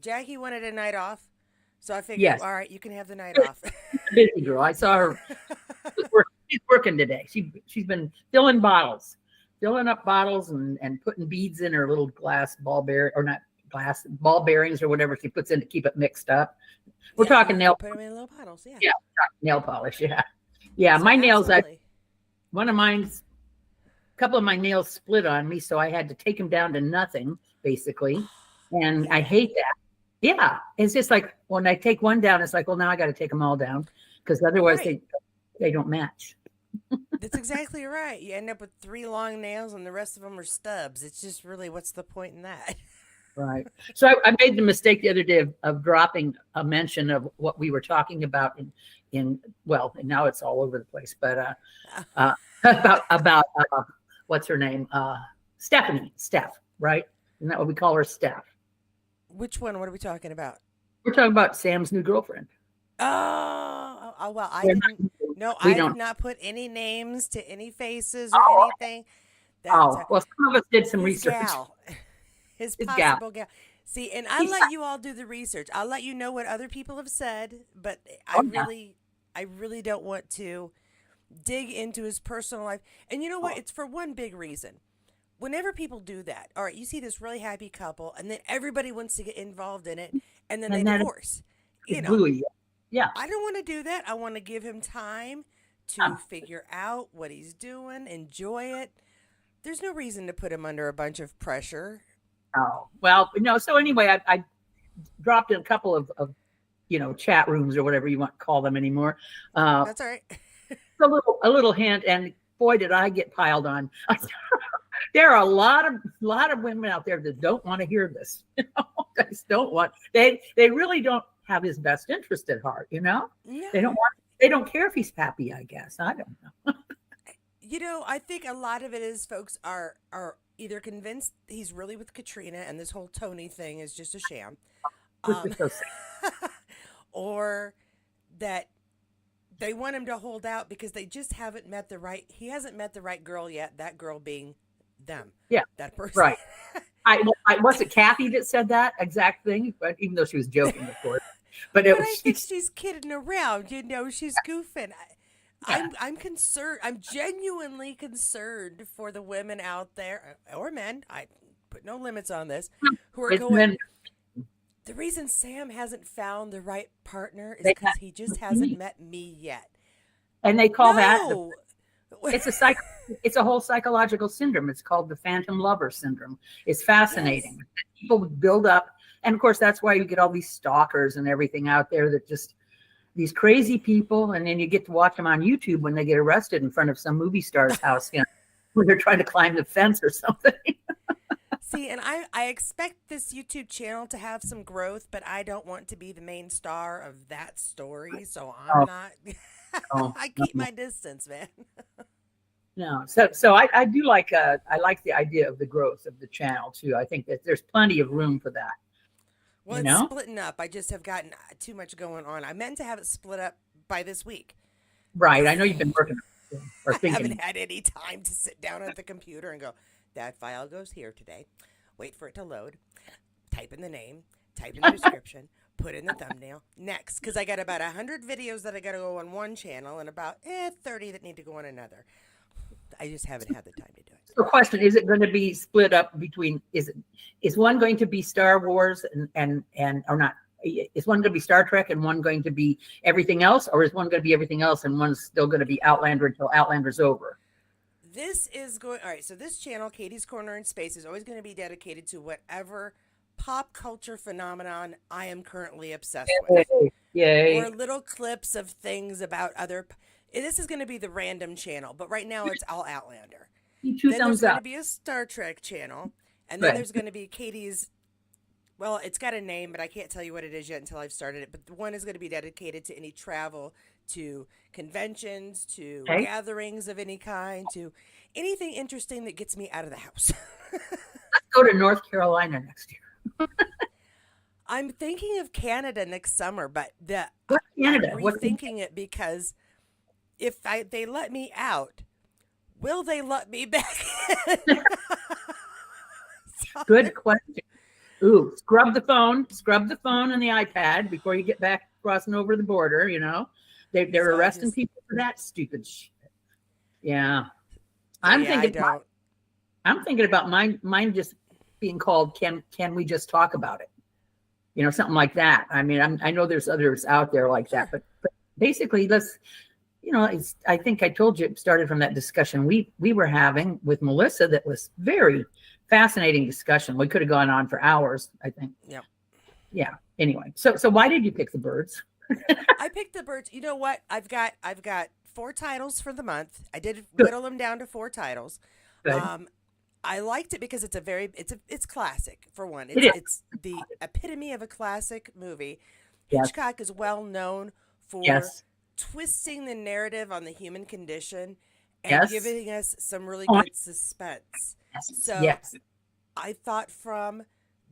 Jackie wanted a night off, so I figured, Yes, all right, you can have the night off. she's a busy girl. I saw her. She's working today. She's been filling up bottles and putting beads in her little glass ball bear or not glass ball bearings or whatever she puts in to keep it mixed up. We're Yeah, talking you nail. put them in little bottles. Yeah. Yeah, nail polish. Yeah, yeah. So My nails. I absolutely. one of mine's a couple of my nails split on me, so I had to take them down to nothing basically, and I Yeah. hate that. Yeah, it's just like when I take one down, it's like, well, now I got to take them all down because otherwise Right. they don't match. That's exactly right. You end up with three long nails and the rest of them are stubs. It's just really what's the point in that? Right. So I made the mistake the other day of dropping a mention of what we were talking about in well, and now it's all over the place, but about what's her name? Steph, right? Isn't that what we call her, Steph? Which one? What are we talking about? We're talking about Sam's new girlfriend. Well, I We're didn't. not, No, we I did don't. not put any names to any faces or Oh, anything. That's oh, well, some of us did some his research. gal, his His gal. possible gal. See, and I He's, let you all do the research. I'll let you know what other people have said, but oh yeah. I really don't want to dig into his personal life. And you know what? It's for one big reason. Whenever people do that, all right, you see this really happy couple, and then everybody wants to get involved in it, and then they And that divorce. is You know, Bluey. Yeah. I don't want to do that. I want to give him time to Yeah. figure out what he's doing, enjoy it. There's no reason to put him under a bunch of pressure. Oh, well, no. So anyway, I dropped in a couple of chat rooms or whatever you want to call them anymore. Uh, That's all right. a little hint, and boy, did I get piled on. There are a lot of women out there that don't want to hear this. Just don't want. They really don't have his best interest at heart. Yeah. They don't want. They don't care if he's happy. I guess I don't know. I think a lot of it is folks are either convinced he's really with Katrina and this whole Tony thing is just a sham, Which um, is so sad. or that they want him to hold out because they just haven't met the right. He hasn't met the right girl yet. That girl being them, Yeah, that person. right. I was it Kathy that said that exact thing, but even though she was joking, of course. But it But was I think she's kidding around. She's goofing. yeah, I'm concerned. I'm genuinely concerned for the women out there or men. I put no limits on this. Who are it's going? men. The reason Sam hasn't found the right partner is They because he just hasn't met me yet. and they call that No. it's a psych it's a whole psychological syndrome. It's called the phantom lover syndrome. It's fascinating. Yes. People build up, and of course that's why you get all these stalkers and everything out there that just these crazy people, and then you get to watch them on YouTube when they get arrested in front of some movie star's house, when they're trying to climb the fence or something. See, and I expect this YouTube channel to have some growth, but I don't want to be the main star of that story, so I'm Oh, not. no, I keep no, my distance, man. no. So I do like I like the idea of the growth of the channel too. I think that there's plenty of room for that. Well, You it's know, splitting up. I just have gotten too much going on. I meant to have it split up by this week. right? I know you've been working or I haven't thinking. had any time to sit down at the computer and go, that file goes here today. Wait for it to load. Type in the name, type in the description, put in the thumbnail. Next, because I got about 100 videos that I got to go on one channel and about 30 that need to go on another. I just haven't had the time to do it. So, question: is it going to be split up between? Is one going to be Star Wars and or not? Is one going to be Star Trek and one going to be everything else, or is one going to be everything else and one's still going to be Outlander until Outlander's over? This is going, all right, so this channel, Katie's Corner in Space, is always going to be dedicated to whatever pop culture phenomenon I am currently obsessed with. Yay! Or Yay. little clips of things about this is going to be the random channel, but right now it's all Outlander. Two Then there's thumbs going to up. be a Star Trek channel, and then Good. there's going to be Katie's. Well, it's got a name, but I can't tell you what it is yet until I've started it. But the one is going to be dedicated to any travel, to conventions, to Okay. gatherings of any kind, to anything interesting that gets me out of the house. Let's go to North Carolina next year. I'm thinking of Canada next summer, but What's I'm Canada? What? rethinking it because if they let me out, will they let me back in? So Good question. Ooh, scrub the phone and the iPad before you get back crossing over the border. You know, they're So I arresting just, people for that stupid shit. Yeah, so I'm yeah, I thinking. don't. I'm thinking about mine just being called. Can we just talk about it? You know, something like that. I mean, I know there's others out there like that, Sure. but basically, let's. You know, I think I told you it started from that discussion we were having with Melissa. That was very fascinating discussion. We could have gone on for hours, I think. Yep. Yeah. Anyway, so why did you pick the birds? I picked the birds. You know what? I've got 4 titles for the month. I did Good. whittle them down to 4 titles. Good. Um, I liked it because it's classic for one. It It's is. it's the epitome of a classic movie. Yes. Hitchcock is well known for Yes. twisting the narrative on the human condition and Yes. giving us some really Oh, good suspense. yes. So Yes. I thought from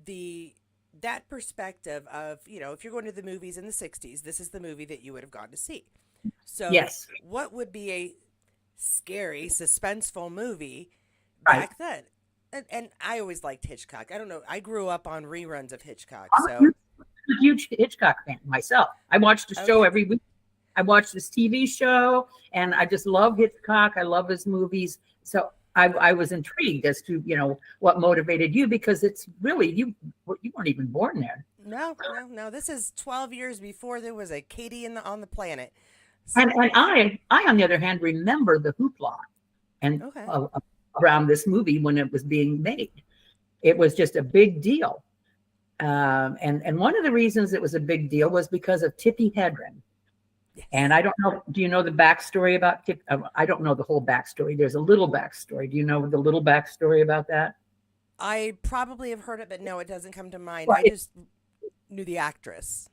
the that perspective of, if you're going to the movies in the 60s, this is the movie that you would have gone to see. So, Yes. what would be a scary, suspenseful movie Right. back then? And I always liked Hitchcock. I don't know. I grew up on reruns of Hitchcock. I'm So, a huge Hitchcock fan myself. I watched the show okay. every week. I watched this TV show, and I just love Hitchcock. I love his movies. So I was intrigued as to what motivated you, because it's really you weren't even born there. No, no, no. This is 12 years before there was a Katie on the planet. And I on the other hand remember the hoopla and Okay. around this movie when it was being made. It was just a big deal. And one of the reasons it was a big deal was because of Tippi Hedren. And Yes. I don't know, do you know the backstory about Tip? I don't know the whole backstory. There's a little backstory. Do you know the little backstory about that? I probably have heard it, but no, it doesn't come to mind. Well, I just knew the actress.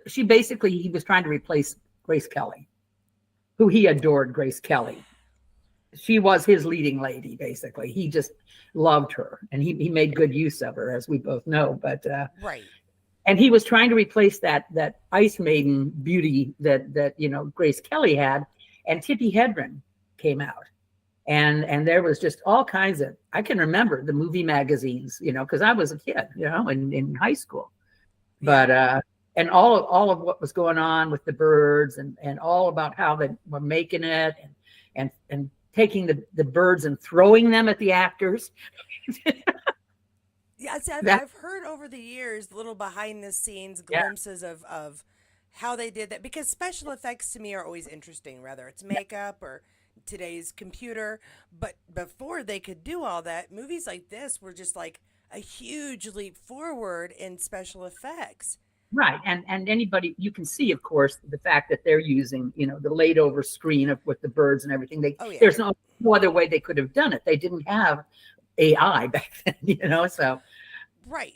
she basically, he was trying to replace Grace Kelly, who he adored, Grace Kelly. She was his leading lady, basically. He just loved her, and he made good use of her, as we both know. But Right. and he was trying to replace that Ice Maiden beauty that Grace Kelly had, and Tippi Hedren came out, and there was just all kinds of, I can remember the movie magazines, because I was a kid, in high school, Yeah. but and all of what was going on with the birds, and all about how they were making it, and taking the birds and throwing them at the actors. Yeah, see, I've, That I've heard over the years little behind the scenes yeah, glimpses of how they did that, because special effects to me are always interesting, whether it's makeup or today's computer. But before they could do all that, movies like this were just like a huge leap forward in special effects. right. And anybody, you can see, of course, the fact that they're using, the laid over screen with the birds and everything. Oh, yeah. There's no other way they could have done it. They didn't have AI back then, so Right.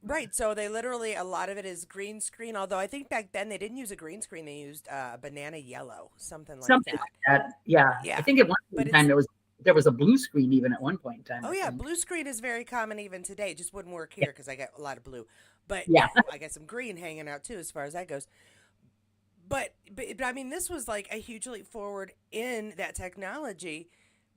Right. So they literally, a lot of it is green screen. Although I think back then they didn't use a green screen. They used banana yellow, something like something that. like that. Yeah. I Yeah. think at one point But in time it's, there was a blue screen even at one point in time, oh I yeah, think. blue screen is very common even today. It just wouldn't work Yeah. here because I got a lot of blue. But Yeah. I got some green hanging out too, as far as that goes. But I mean, this was like a huge leap forward in that technology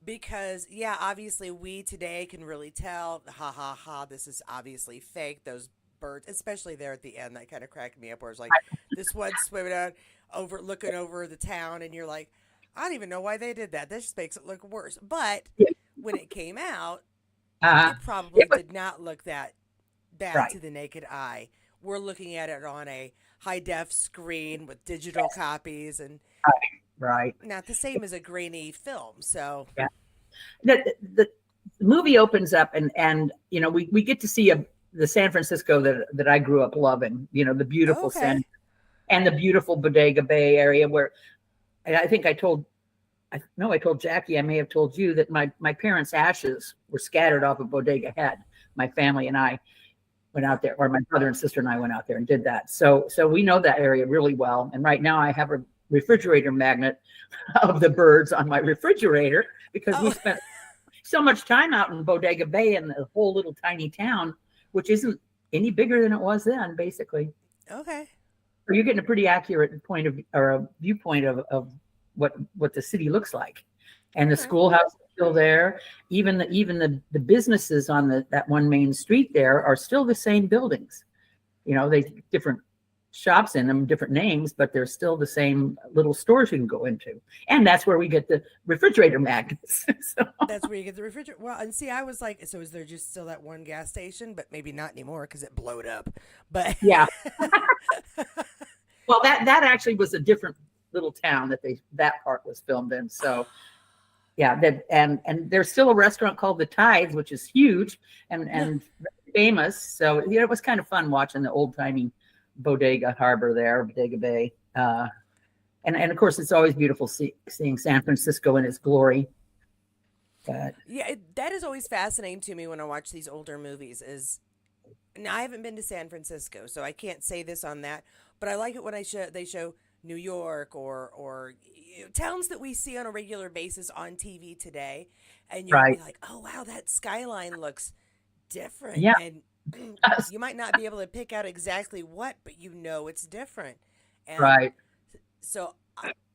because, yeah, obviously we today can really tell, ha ha ha, this is obviously fake. Those birds, especially there at the end, that kind of cracked me up. Where it's like this one swimming out over, looking over the town, and you're like, I don't even know why they did that. This just makes it look worse. But Yeah. when it came out, Uh, it yeah, probably but did not look that bad right. to the naked eye. We're looking at it on a high def screen with digital Yes. copies and Right. not the same as a grainy film. So, Yeah. The movie opens up, and we get to see the San Francisco that I grew up loving, the beautiful okay. and the beautiful Bodega Bay area, where I think I told Jackie, I may have told you, that my parents' ashes were scattered off of Bodega Head. My family and I went out there, or my brother and sister and I went out there and did that. So we know that area really well. And right now I have a refrigerator magnet of the birds on my refrigerator, because we Oh, spent so much time out in Bodega Bay, in the whole little tiny town, which isn't any bigger than it was then, basically. okay. So you're getting a pretty accurate point of, or a viewpoint of what the city looks like. and the Okay. schoolhouse is still there. Even the businesses on that one main street there are still the same buildings. They different shops in them, different names, but they're still the same little stores you can go into. And that's where we get the refrigerator magnets. So, That's where you get the refrigerator. Well, and see, I was like, so is there just still that one gas station? But maybe not anymore because it blowed up. But yeah. Well, that actually was a different little town that part was filmed in. So yeah, and there's still a restaurant called the Tides, which is huge and famous. So it was kind of fun watching the old timey Bodega Harbor there, Bodega Bay. And of course, it's always beautiful seeing San Francisco in its glory. But yeah, that is always fascinating to me when I watch these older movies. Is now I haven't been to San Francisco, so I can't say this on that. But I like it when they show New York or towns that we see on a regular basis on TV today, and you'll be right, like, oh wow, that skyline looks different, yeah, and you might not be able to pick out exactly what, but it's different, and right, so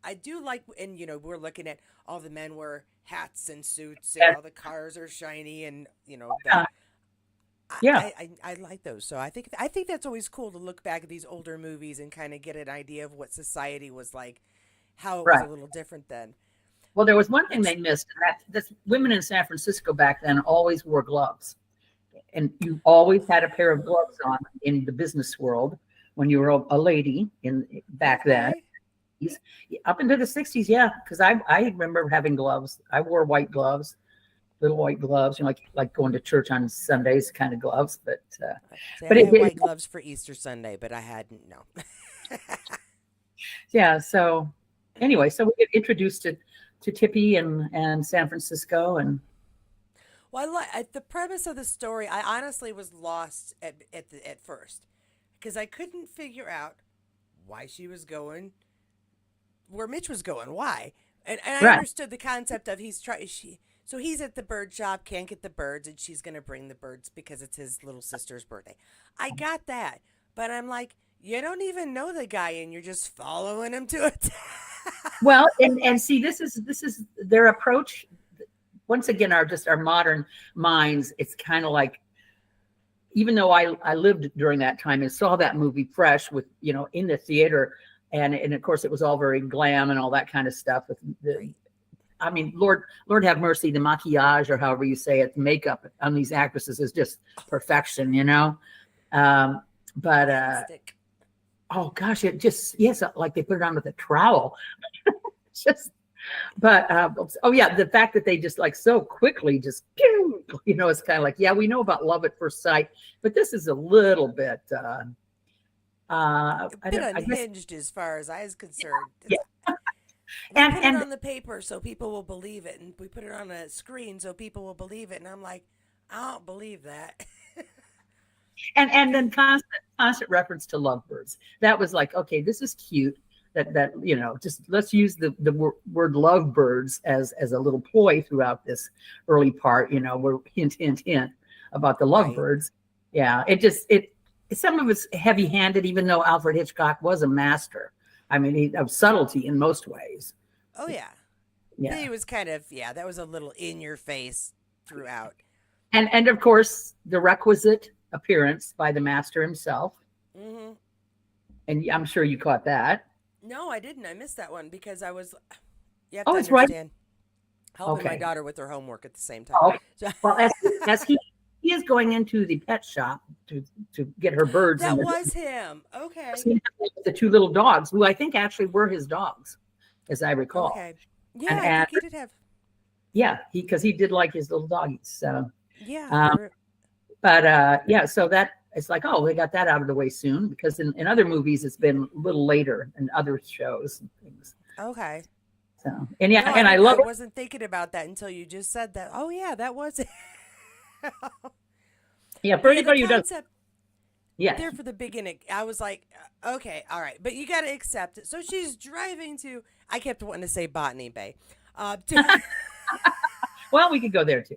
I do like, and we're looking at all the men wear hats and suits, and yeah, all the cars are shiny, and uh, that yeah, I like those. So I think that's always cool to look back at these older movies and kind of get an idea of what society was like, how it was a right. little different then. Well, there was one thing Which they missed, and that's women in San Francisco back then always wore gloves, and you always had a pair of gloves on in the business world when you were a lady in back then. okay, Up into the 60s, yeah, because I remember having gloves. I wore white gloves, little white gloves, like going to church on Sundays kind of gloves. But say I but it, had it white gloves for Easter Sunday, but I hadn't. No. yeah. So anyway, so we get introduced to Tippy and San Francisco, and Well, the premise of the story. I honestly was lost at first because I couldn't figure out why she was going where Mitch was going. Why? And I right. understood the concept of so he's at the bird shop, can't get the birds, and she's gonna bring the birds because it's his little sister's birthday. I got that, but I'm like, you don't even know the guy, and you're just following him to it. Well, and see, this is their approach. Once again, our modern minds. It's kind of like, even though I lived during that time and saw that movie fresh with in the theater, and of course it was all very glam and all that kind of stuff with the. Right. I mean, Lord have mercy, the maquillage or however you say it, the makeup on these actresses is just perfection. Um, but Plastic. oh gosh, it just, yes, like they put it on with a trowel. Just, but oh yeah, the fact that they just like so quickly just it's kind of like, yeah, we know about love at first sight, but this is a little bit A I bit don't, I guess, unhinged as far as I was concerned. yeah. We and put it and on the paper so people will believe it, and we put it on a screen so people will believe it. And I'm like, I don't believe that. and then constant reference to lovebirds. That was like, okay, this is cute. That just let's use the word lovebirds as a little ploy throughout this early part. Where hint about the Right. lovebirds. Yeah, it some of it's heavy handed, even though Alfred Hitchcock was a master. I mean, of subtlety in most ways. Oh yeah. Yeah, He was kind of, yeah, that was a little in your face throughout. and of course the requisite appearance by the master himself, Hmm. and I'm sure you caught that. No, I didn't. I missed that one because I was, you have Oh, to it's right. understand, helping my Okay. daughter with her homework at the same time. Oh, okay. So Well, as he is going into the pet shop to get her birds, that and was him. Okay. the two little dogs, who I think actually were his dogs, as I recall. Okay. Yeah, And I think he did have, yeah, because he did like his little doggies. So, yeah, they um, were, but yeah, so that it's like, oh, they got that out of the way soon, because in other movies it's been a little later in other shows and things. okay. So, and yeah, No, I and I didn't. I love it. wasn't thinking about that until you just said that. Oh yeah, that was it. Yeah, for But yeah, the anybody who doesn't, concept yes, there for the beginning, I was like, okay, all right, but you got to accept it. So she's driving to. I kept wanting to say Botany Bay, to, well, we could go there too.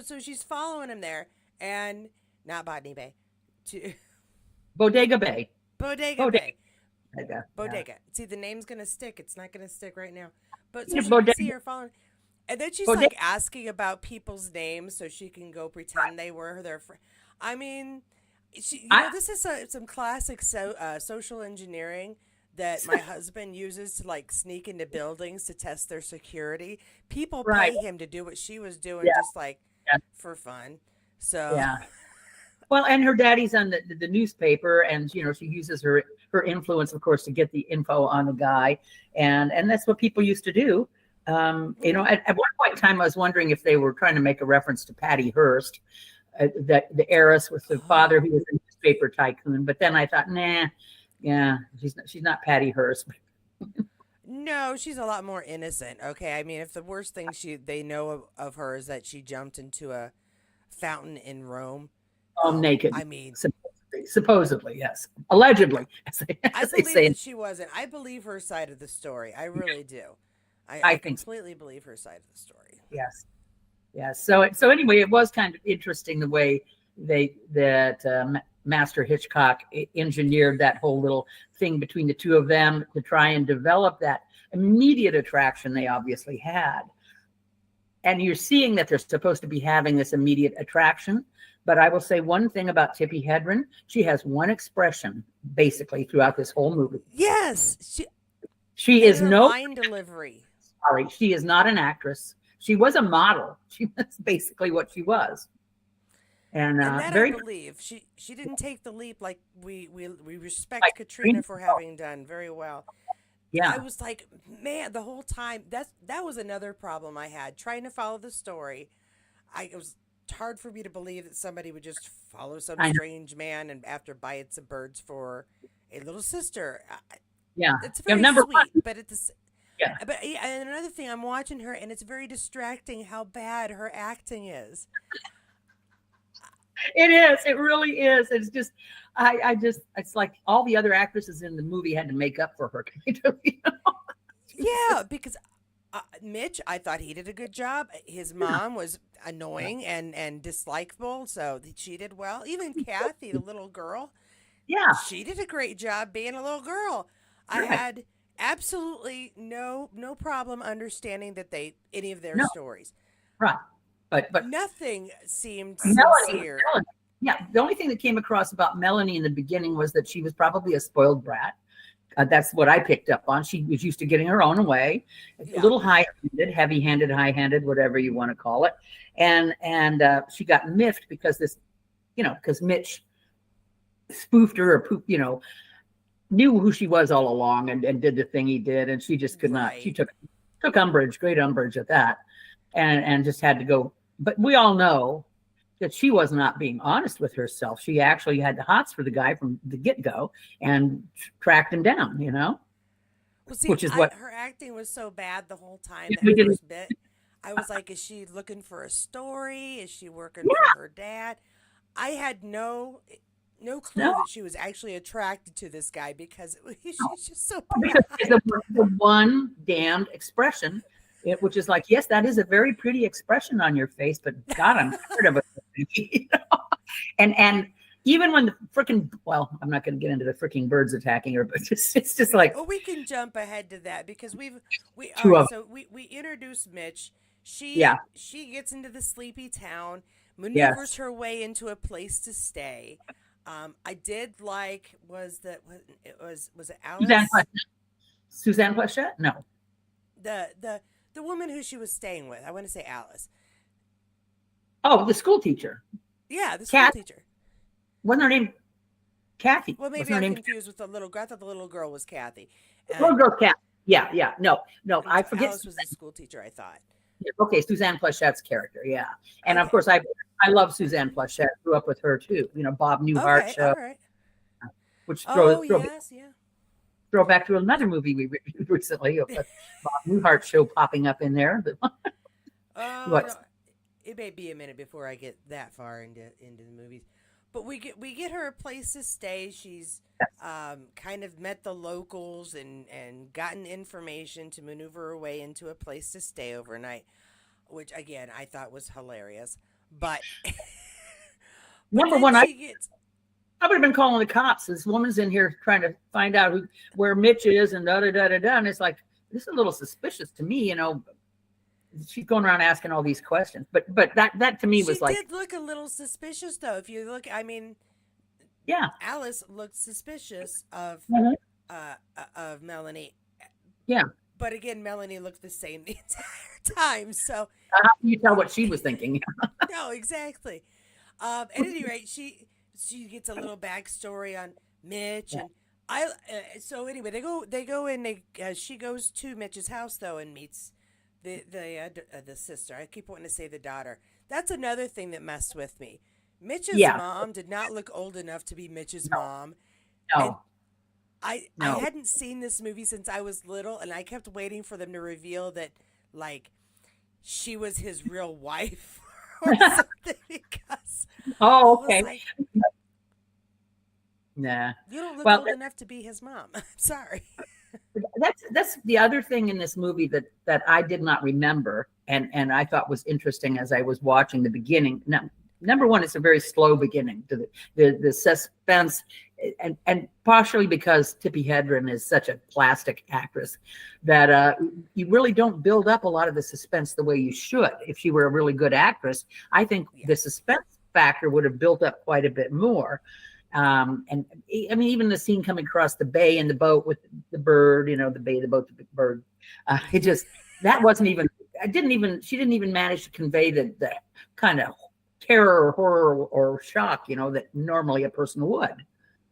so she's following him there, and not Botany Bay, to Bodega Bay, Bodega Bodega, Bay. yeah. Bodega. See, the name's gonna stick. It's not gonna stick right now. But so Yeah, she can see bodega, her phone. And then she's bodega, like asking about people's names so she can go pretend they were their friend. I mean, I, this is some classic social engineering that my husband uses to like sneak into buildings to test their security. People right. pay him to do what she was doing Yeah, just like yeah, for fun. So, yeah. Well, and her daddy's on the newspaper, and she uses her influence, of course, to get the info on the guy, and that's what people used to do. At one point in time, I was wondering if they were trying to make a reference to Patty Hearst, that the heiress with the father oh, who was a newspaper tycoon. But then I thought, nah, yeah, she's not Patty Hearst. no, she's a lot more innocent. Okay, I mean, if the worst thing they know of her is that she jumped into a fountain in Rome, Naked, I mean, supposedly, yes, allegedly, I as they believe say. that she wasn't. I believe her side of the story. I really do. I I think so. completely believe her side of the story. Yes. Yeah. So anyway, it was kind of interesting the way Master Hitchcock engineered that whole little thing between the two of them to try and develop that immediate attraction they obviously had. And you're seeing that they're supposed to be having this immediate attraction. But I will say one thing about Tippi Hedren: she has one expression basically throughout this whole movie. Yes, She and is her no line delivery. sorry, she is not an actress. She was a model. She was basically what she was, and And that I very believe she didn't take the leap like we respect like Katrina for having done very well. I yeah, was like, man, the whole time that was another problem I had trying to follow the story. It was hard for me to believe that somebody would just follow some I know, strange man and after buy some birds for a little sister. yeah. It's Yeah, very number sweet, one, but it's yeah, but yeah, and another thing, I'm watching her and it's very distracting how bad her acting is. it is. It really is. It's just, it's like all the other actresses in the movie had to make up for her. Kind of, Yeah, because Mitch, I thought he did a good job. His mom was annoying and dislikable, so she did well. Even Kathy, the little girl, yeah, she did a great job being a little girl. I right. had absolutely no problem understanding that any of their No, stories. right. But Nothing seemed Melanie, sincere. yeah, the only thing that came across about Melanie in the beginning was that she was probably a spoiled brat. That's what I picked up on. She was used to getting her own way, a Yeah, little high-handed, heavy-handed, high-handed, whatever you want to call it. And she got miffed because because Mitch spoofed her or knew who she was all along and did the thing he did, and she just could not. She right. took umbrage, great umbrage at that, and just had to go. But we all know that she was not being honest with herself. She actually had the hots for the guy from the get-go and tracked him down, Well, see, which is what her acting was so bad the whole time that we did. first bit. I was like, is she looking for a story? Is she working for Yeah, her dad? I had no clue no, that she was actually attracted to this guy because no, she's just so because bad. it's the one damned expression, which is like, yes, that is a very pretty expression on your face, but God, I'm tired of it. And even when the freaking, well, I'm not going to get into the freaking birds attacking her, but it's just like Well, we can jump ahead to that because we all two right. of So we introduce Mitch. yeah, She gets into the sleepy town, maneuvers yes, her way into a place to stay. I did like was it Suzanne Alice, Pleshette. Suzanne Pleshette? No. the woman who she was staying with. I want to say Alice. Oh, the school teacher. Yeah, the school Kat, teacher. wasn't her name Kathy? Well, maybe Wasn't her I'm name confused with the little girl. I thought the little girl was Kathy, little and girl Kathy? Yeah, yeah. No, I forget. Alice was the school teacher. I thought. Okay, Suzanne Plechette's character. Yeah, and of Okay. course I love Suzanne Pleshette. Grew up with her too. Bob Newhart Okay. All show, right. which Oh yes, yeah. throw back to another movie we reviewed recently. Of a Bob Newhart show popping up in there. Oh no, What? it may be a minute before I get that far into the movies, but we get her a place to stay. She's kind of met the locals and gotten information to maneuver her way into a place to stay overnight, which again I thought was hilarious. But but Number then one, she gets I would have been calling the cops. This woman's in here trying to find out where Mitch is and da da da da da. And it's like, this is a little suspicious to me, you know. She's going around asking all these questions, but that to me She was like, did look a little suspicious, though. If you look, I mean, yeah, Alice looked suspicious mhm, of Melanie, yeah. but again, Melanie looked the same the entire time. So How can you tell what she was thinking? no, exactly. At any rate, she gets a little backstory on Mitch, Yeah, and I. So anyway, they go in. She goes to Mitch's house though and meets the sister. I keep wanting to say the daughter. That's another thing that messed with me. Mitch's yeah, mom did not look old enough to be Mitch's mom, and no, I no. hadn't seen this movie since I was little, and I kept waiting for them to reveal that like she was his real wife or something because I Oh, was okay. like, Nah. you don't look Well, old enough to be his mom. I'm sorry. that's the other thing in this movie that I did not remember, and I thought was interesting as I was watching the beginning. Now, number one, it's a very slow beginning to the suspense, and partially because Tippi Hedren is such a plastic actress that you really don't build up a lot of the suspense the way you should. If she were a really good actress, I think Yeah. the suspense factor would have built up quite a bit more. And I mean, even the scene coming across the bay in the boat with the bird, you know, the bay, the boat, the bird. It just, that wasn't even, she didn't even manage to convey the kind of terror or horror or shock, you know, that normally a person would.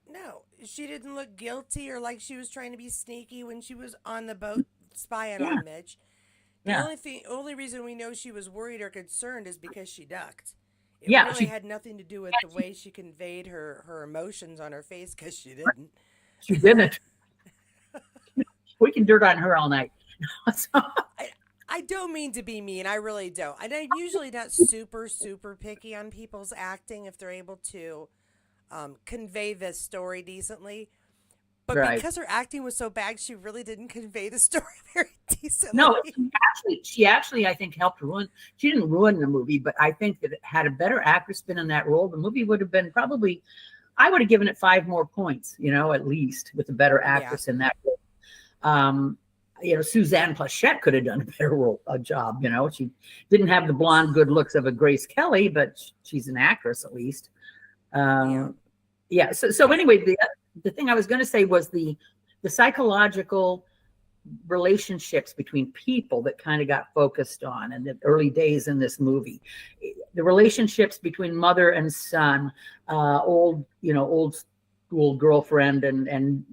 No, she didn't look guilty or like she was trying to be sneaky when she was on the boat spying Yeah. on Mitch. The Yeah. only reason we know she was worried or concerned is because she ducked. It Yeah. really had nothing to do with the way she conveyed her emotions on her face because she didn't. She didn't. We can dirt on her all night. So, I I don't mean to be mean. I really don't. And I'm usually not super picky on people's acting if they're able to convey the story decently. But right. because her acting was so bad, she really didn't convey the story very No, decently. she actually, I think, helped ruin. She didn't ruin the movie, but I think that had a better actress been in that role, the movie would have been probably. I would have given it 5 more points, you know, at least with a better Yeah. actress in that role. Um, you know, Suzanne Plachette could have done a better job. You know, she didn't have the blonde good looks of a Grace Kelly, but she's an actress at least. Yeah. Um, yeah. So I anyway, the thing I was going to say was the psychological relationships between people that kind of got focused on in the early days in this movie. The relationships between mother and son, old school girlfriend and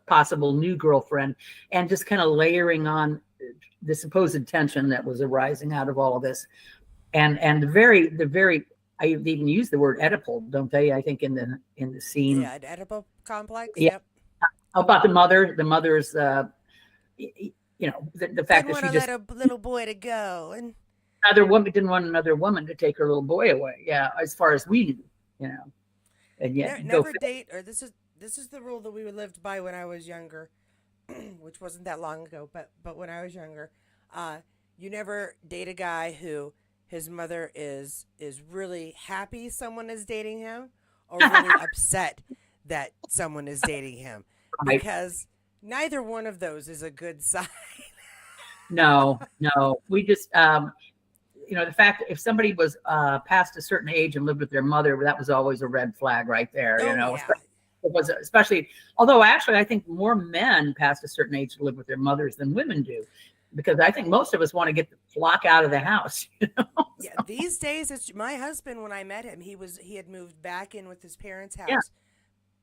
possible new girlfriend, and just kind of layering on the supposed tension that was arising out of all of this. And the very I even use the word Oedipal, don't they? I think in the scene. Yeah, an edible complex. Yeah. Yep. About the mother's the fact Didn't that want she to just let a little boy to go, and another woman didn't want another woman to take her little boy away. Yeah, as far as we knew, you know, and yet go. never date. Or this is the rule that we lived by when I was younger, which wasn't that long ago. But when I was younger, uh, you never date a guy who his mother is really happy someone is dating him, or really upset that someone is dating him, Right. because neither one of those is a good sign. No, no, we just the fact that if somebody was past a certain age and lived with their mother, that was always a red flag right there. You Oh know, yeah, it was especially although actually I think more men past a certain age live with their mothers than women do, because I think most of us want to get the flock out of the house. You know? yeah. These days, it's my husband. When I met him, he had moved back in with his parents' Yeah. house,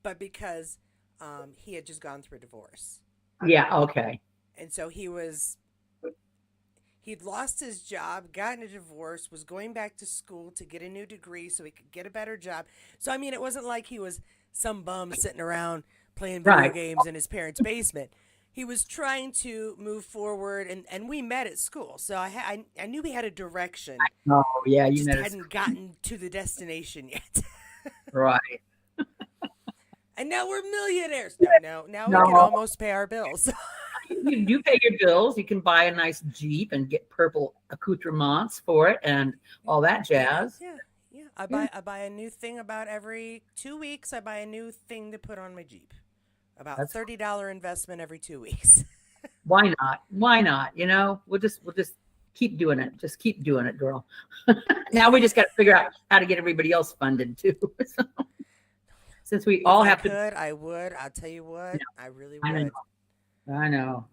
but because he had just gone through a divorce, Yeah. Okay. and so he'd lost his job, gotten a divorce, was going back to school to get a new degree so he could get a better job. So I mean, it wasn't like he was some bum sitting around playing video Right. games in his parents' basement. He was trying to move forward, and we met at school, so I knew he had a direction, Oh, yeah. You just noticed. hadn't gotten to the destination yet. Right. And now we're millionaires. No, no, now we can No. almost pay our bills. You pay your bills. You can buy a nice Jeep and get purple accoutrements for it and all that jazz. Yeah, yeah. Yeah. I buy a new thing about every 2 weeks. I buy a new thing to put on my Jeep. About That's $30 investment every 2 weeks. Why not? Why not? You know, we'll just keep doing it. Just keep doing it, girl. Now we just got to figure out how to get everybody else funded too. So, since we If all I have to, could, I would. I'll tell you what, I really I know, would. I know.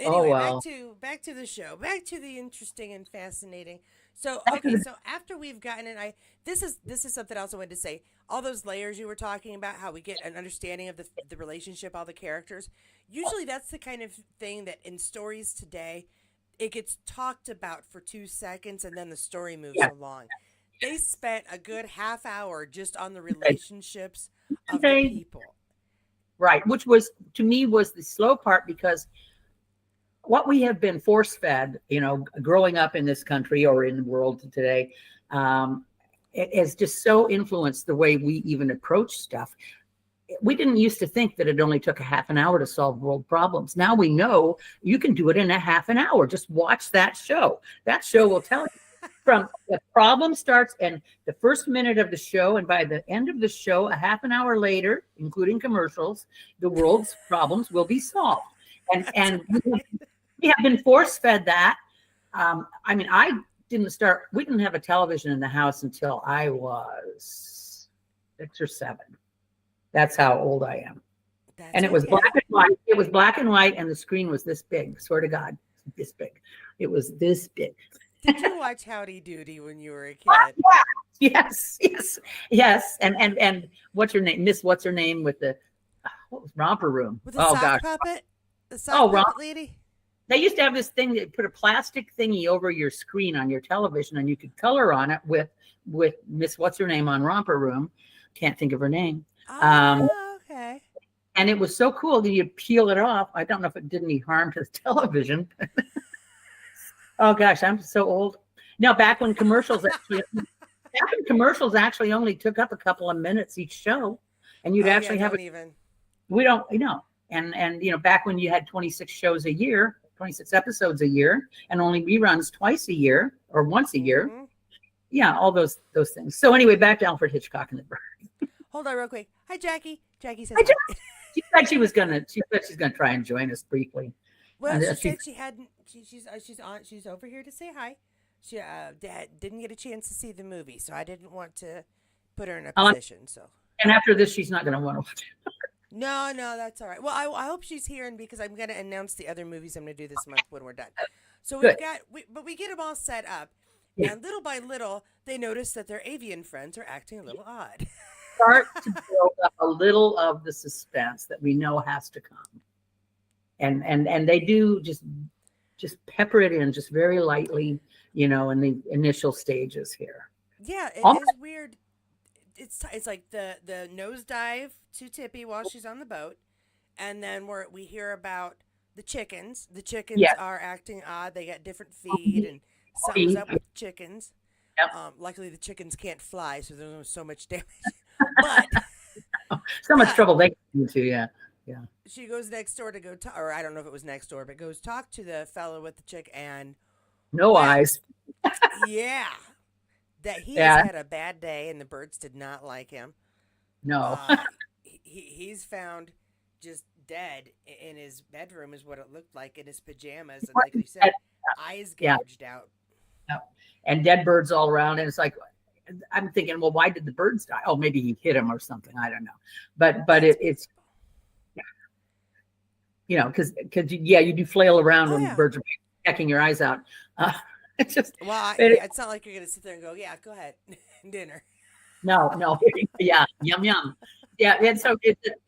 Oh Anyway, well. back to the show. Back to the interesting and fascinating. So, Back to okay, the so after we've gotten it, I this is something else I wanted to say. All those layers you were talking about, how we get an understanding of the relationship, all the characters. Usually, that's the kind of thing that in stories today, it gets talked about for 2 seconds and then the story moves yeah. along. They spent a good half hour just on the Okay. relationships of the Okay. people. Right, which was to me was the slow part because what we have been force fed, you know, growing up in this country or in the world today, it has just so influenced the way we even approach stuff. We didn't used to think that it only took a half an hour to solve world problems. Now we know you can do it in a half an hour. Just watch that show. That show will tell you from the problem starts and the first minute of the show, and by the end of the show, a half an hour later, including commercials, the world's problems will be solved. And That's and right. we have been force fed that. I mean, we didn't have a television in the house until I was 6 or 7. That's how old I am. That's And it was black okay. and white. It was black and white, and the screen was this big. Swear to God, this big. It was this big. Did you watch Howdy Doody when you were a kid? Yes, yes, yes. And what's her name? Miss what's her name with the what was Romper Room? With the Oh sock gosh. puppet? The sock Oh, puppet lady? they used to have this thing that put a plastic thingy over your screen on your television, and you could color on it with Miss what's her name on Romper Room. Can't think of her name. Um, Oh, okay. and it was so cool that you'd peel it off. I don't know if it did any harm to the television. Oh gosh, I'm so old. No, back when commercials actually only took up a couple of minutes each show, and you'd Oh, yeah, actually have don't it. even. We don't, you know, and you know, back when you had 26 shows a year, 26 episodes a year, and only reruns twice a year or once a year. Hmm. Yeah, all those things. So anyway, back to Alfred Hitchcock and the Bird. Hold on real quick. Hi, Jackie. Jackie says I hi. just, she said she was gonna. She said she's gonna try and join us briefly. Well, she She said she hadn't. She's on. She's over here to say hi. She didn't get a chance to see the movie, so I didn't want to put her in a I'll, position. So and after this, she's not gonna want to watch it. no, no, that's all right. Well, I hope she's here, and because I'm going to announce the other movies I'm going to do this month when we're done. So Good. but we get them all set up, Yeah. and little by little, they notice that their avian friends are acting a little odd. Start to build up a little of the suspense that we know has to come, and they do just pepper it in just very lightly, you know, in the initial stages here. Yeah, it Almost, is weird. It's like the nosedive to Tippy while she's on the boat, and then we hear about the chickens. The chickens yes. are acting odd. They got different feed, and something's up with the chickens. Yep. Luckily, the chickens can't fly, so there's not so much damage. But So much but trouble they get into, yeah. Yeah. she goes next door to go talk, or I don't know if it was next door, but goes talk to the fellow with the chick, and No well, eyes. yeah, that he has Yeah. had a bad day, and the birds did not like him. No. Uh, he's found just dead in his bedroom, is what it looked like, in his pajamas, and like you said, eyes Yeah. gouged out. Yeah. And dead birds all around. And it's like, I'm thinking, well, why did the birds die? Oh, maybe he hit him or something. I don't know. But That's it's, you know, because yeah, you do flail around oh when yeah. birds are pecking your eyes out. It's just, Well, it, it's not like you're gonna sit there and go, yeah, go ahead, dinner. no, yeah, yum yum, yeah. And so,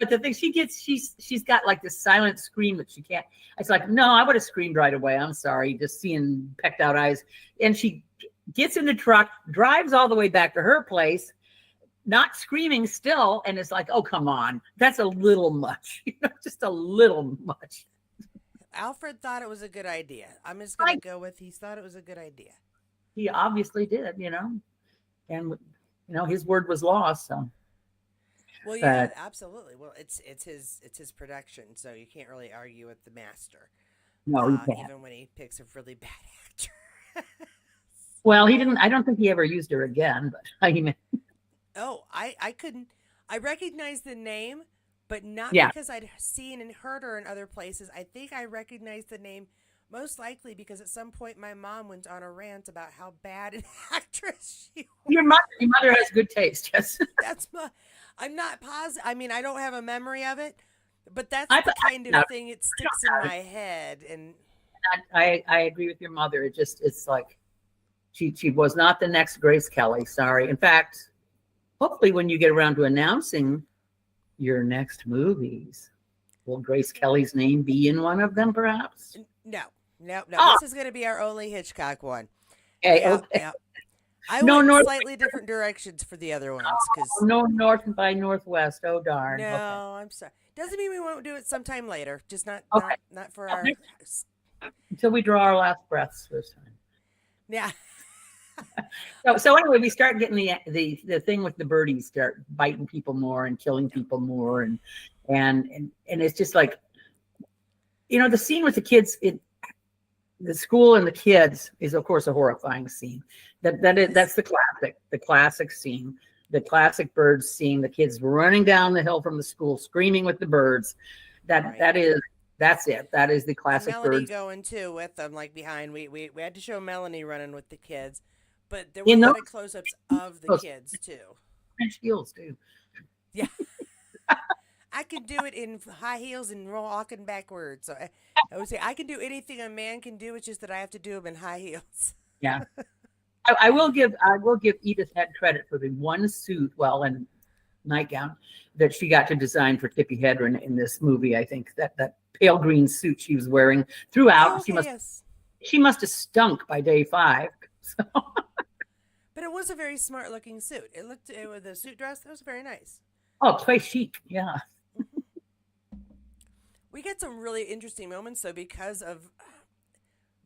but the thing she's got like this silent scream that she can't. It's like, no, I would have screamed right away. I'm sorry, just seeing pecked out eyes. And she gets in the truck, drives all the way back to her place, not screaming still, and it's like, oh come on, that's a little much, you know, just a little much. Alfred thought it was a good idea. I'm just gonna I, go with he thought it was a good idea. he obviously did, you know, and you know his word was law. So, Well, yeah, but absolutely. Well, it's his production, so you can't really argue with the master, no, you can't. even when he picks a really bad actor. Well, he didn't. I don't think he ever used her again. But I mean, Oh, I couldn't. I recognized the name, but not Yeah. because I'd seen and heard her in other places. I think I recognized the name most likely because at some point my mom went on a rant about how bad an actress she was. Your mother has good taste. Yes. That's my. I'm not positive. I mean, I don't have a memory of it, but that's I, the kind of I, thing it sticks in my head. And I agree with your mother. It's like she was not the next Grace Kelly. Sorry. In fact, hopefully when you get around to announcing your next movies, will Grace Kelly's name be in one of them, perhaps? no, no, no. Oh, This is going to be our only Hitchcock one. okay, Yeah, okay. yeah. I No went in North, slightly different directions for the other ones because no North by Northwest. Oh darn. Okay. no, I'm sorry. Doesn't mean we won't do it sometime later. Just not Okay. not for Well, our. until we draw our last breaths this time. Yeah. So anyway, we start getting the thing with the birdies start biting people more and killing people more, and it's just like, the scene with the kids in the school and the kids is of course a horrifying scene. That's the classic scene, the classic birds scene. The kids running down the hill from the school, screaming with the birds. Right. That's it. That is the classic Melanie birds. going too with them, like behind. We had to show Melanie running with the kids, but there were In a those, lot of close-ups of the those kids too. French heels too. Yeah, I can do it in high heels and walking backwards. So I would say I can do anything a man can do. It's just that I have to do them in high heels. Yeah. I will give Edith Head credit for the one suit, and nightgown that she got to design for Tippi Hedren in this movie. I think that pale green suit she was wearing throughout. Oh, okay, yes. She must have stunk by day 5. So. But it was a very smart looking suit. It with the suit dress. That was very nice. Oh, très chic. Yeah. We get some really interesting moments though because of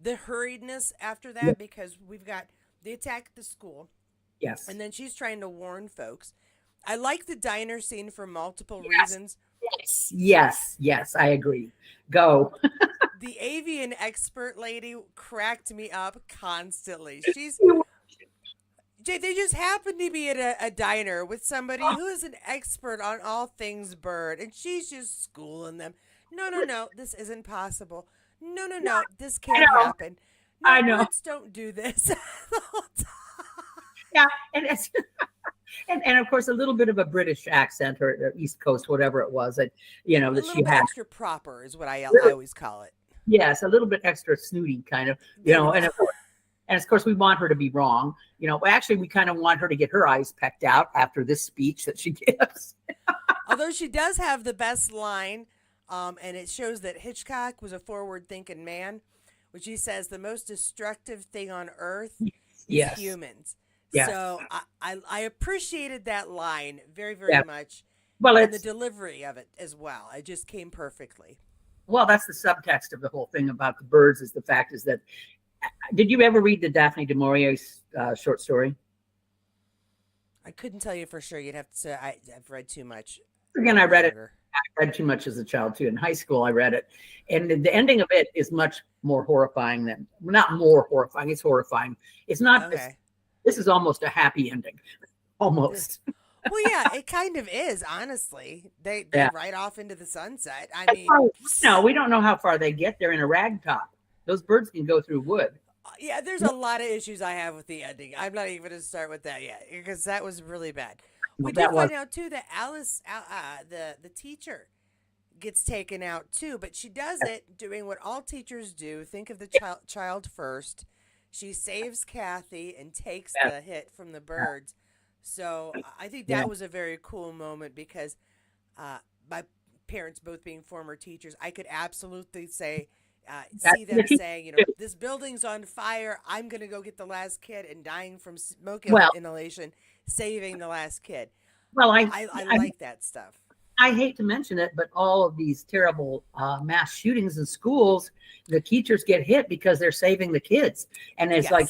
the hurriedness after that. Because we've got the attack at the school. Yes. And then she's trying to warn folks. I like the diner scene for multiple reasons. Yes, I agree. Go. The avian expert lady cracked me up constantly. They just happen to be at a diner with somebody who is an expert on all things bird, and she's just schooling them. No, this isn't possible. No, this can't happen. No, I know. Birds don't do this the whole time. Yeah, and it's and of course a little bit of a British accent or East Coast, whatever it was that that she had. Extra proper is what I always call it. Yes, a little bit extra snooty, kind of, and of course we want her to be wrong. Actually, we kind of want her to get her eyes pecked out after this speech that she gives. Although she does have the best line, and it shows that Hitchcock was a forward-thinking man, which he says the most destructive thing on earth is humans. Yes. So I appreciated that line very, very much. Well, and the delivery of it as well. It just came perfectly. Well, that's the subtext of the whole thing about the birds. Is the fact is that did you ever read the Daphne du Maurier short story? I couldn't tell you for sure. You'd have to say I've read too much. Again, I read too much as a child too. In high school, I read it, and the ending of it is much more horrifying than not more horrifying. It's horrifying. It's not. Okay. This is almost a happy ending, almost. Well, yeah, it kind of is. Honestly, they ride off into the sunset. I mean, no, we don't know how far they get. They're in a rag top. Those birds can go through wood. Yeah, there's a lot of issues I have with the ending. I'm not even going to start with that yet because that was really bad. We did find out too that Alice, the teacher, gets taken out too, but she does it doing what all teachers do: think of the child first. She saves Kathy and takes the hit from the birds. So I think that was a very cool moment because my parents both being former teachers, I could absolutely say. See them saying, this building's on fire. I'm going to go get the last kid and dying from smoke inhalation, saving the last kid. Well, I like that stuff. I hate to mention it, but all of these terrible mass shootings in schools, the teachers get hit because they're saving the kids. And it's like,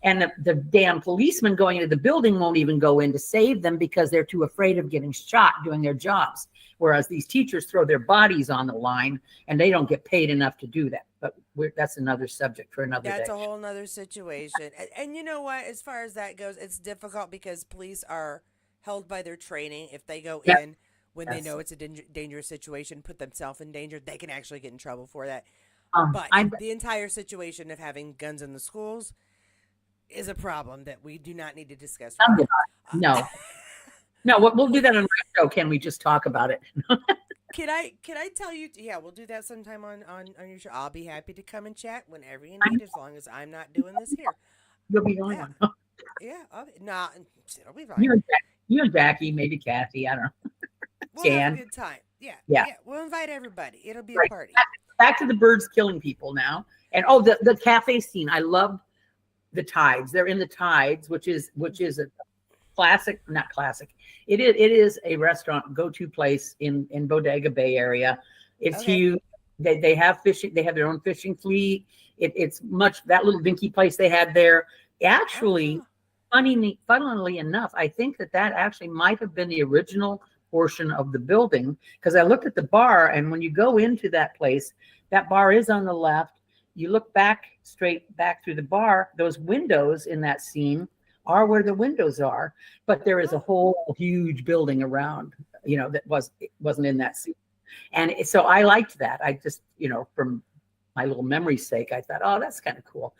and the damn policemen going into the building won't even go in to save them because they're too afraid of getting shot doing their jobs. Whereas these teachers throw their bodies on the line and they don't get paid enough to do that. But that's another subject for another day. That's a whole nother situation. And you know what? As far as that goes, it's difficult because police are held by their training. If they go in when they know it's a dangerous situation, put themselves in danger, they can actually get in trouble for that. But the entire situation of having guns in the schools is a problem that we do not need to discuss. Right no. No, we'll do that on my show. Can we just talk about it? Can I tell you? Yeah, we'll do that sometime on your show. I'll be happy to come and chat whenever you need, as long as I'm not doing this here. You'll be the only one. Yeah, it'll be fine. You and Jackie, maybe Kathy. I don't know. We'll have a good time. Yeah. We'll invite everybody. It'll be a party. Back to the birds killing people now. And the cafe scene. I love the Tides. They're in the Tides, which is a classic, not classic. It is a restaurant go-to place in Bodega Bay area. It's huge. They have fishing. They have their own fishing fleet. It's much that little dinky place they had there. Actually, funnily enough, I think that actually might have been the original portion of the building, because I looked at the bar, and when you go into that place, that bar is on the left. You look straight back through the bar. Those windows in that scene are where the windows are, but there is a whole huge building around, that wasn't in that scene. And so I liked that. I just, from my little memory's sake, I thought, oh, that's kind of cool.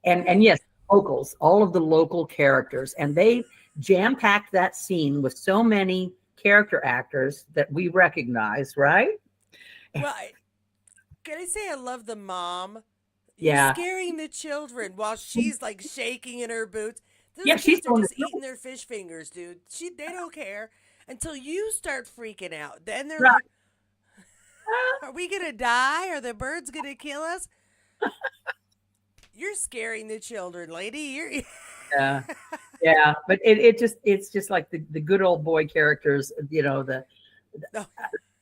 And yes, locals, all of the local characters, and they jam-packed that scene with so many character actors that we recognize, right? Well, can I say I love the mom? Yeah. Scaring the children while she's like shaking in her boots. Those kids are just eating their fish fingers, dude. They don't care until you start freaking out. Then they're like, are we going to die? Are the birds going to kill us? You're scaring the children, lady. Yeah. But it's just like the good old boy characters,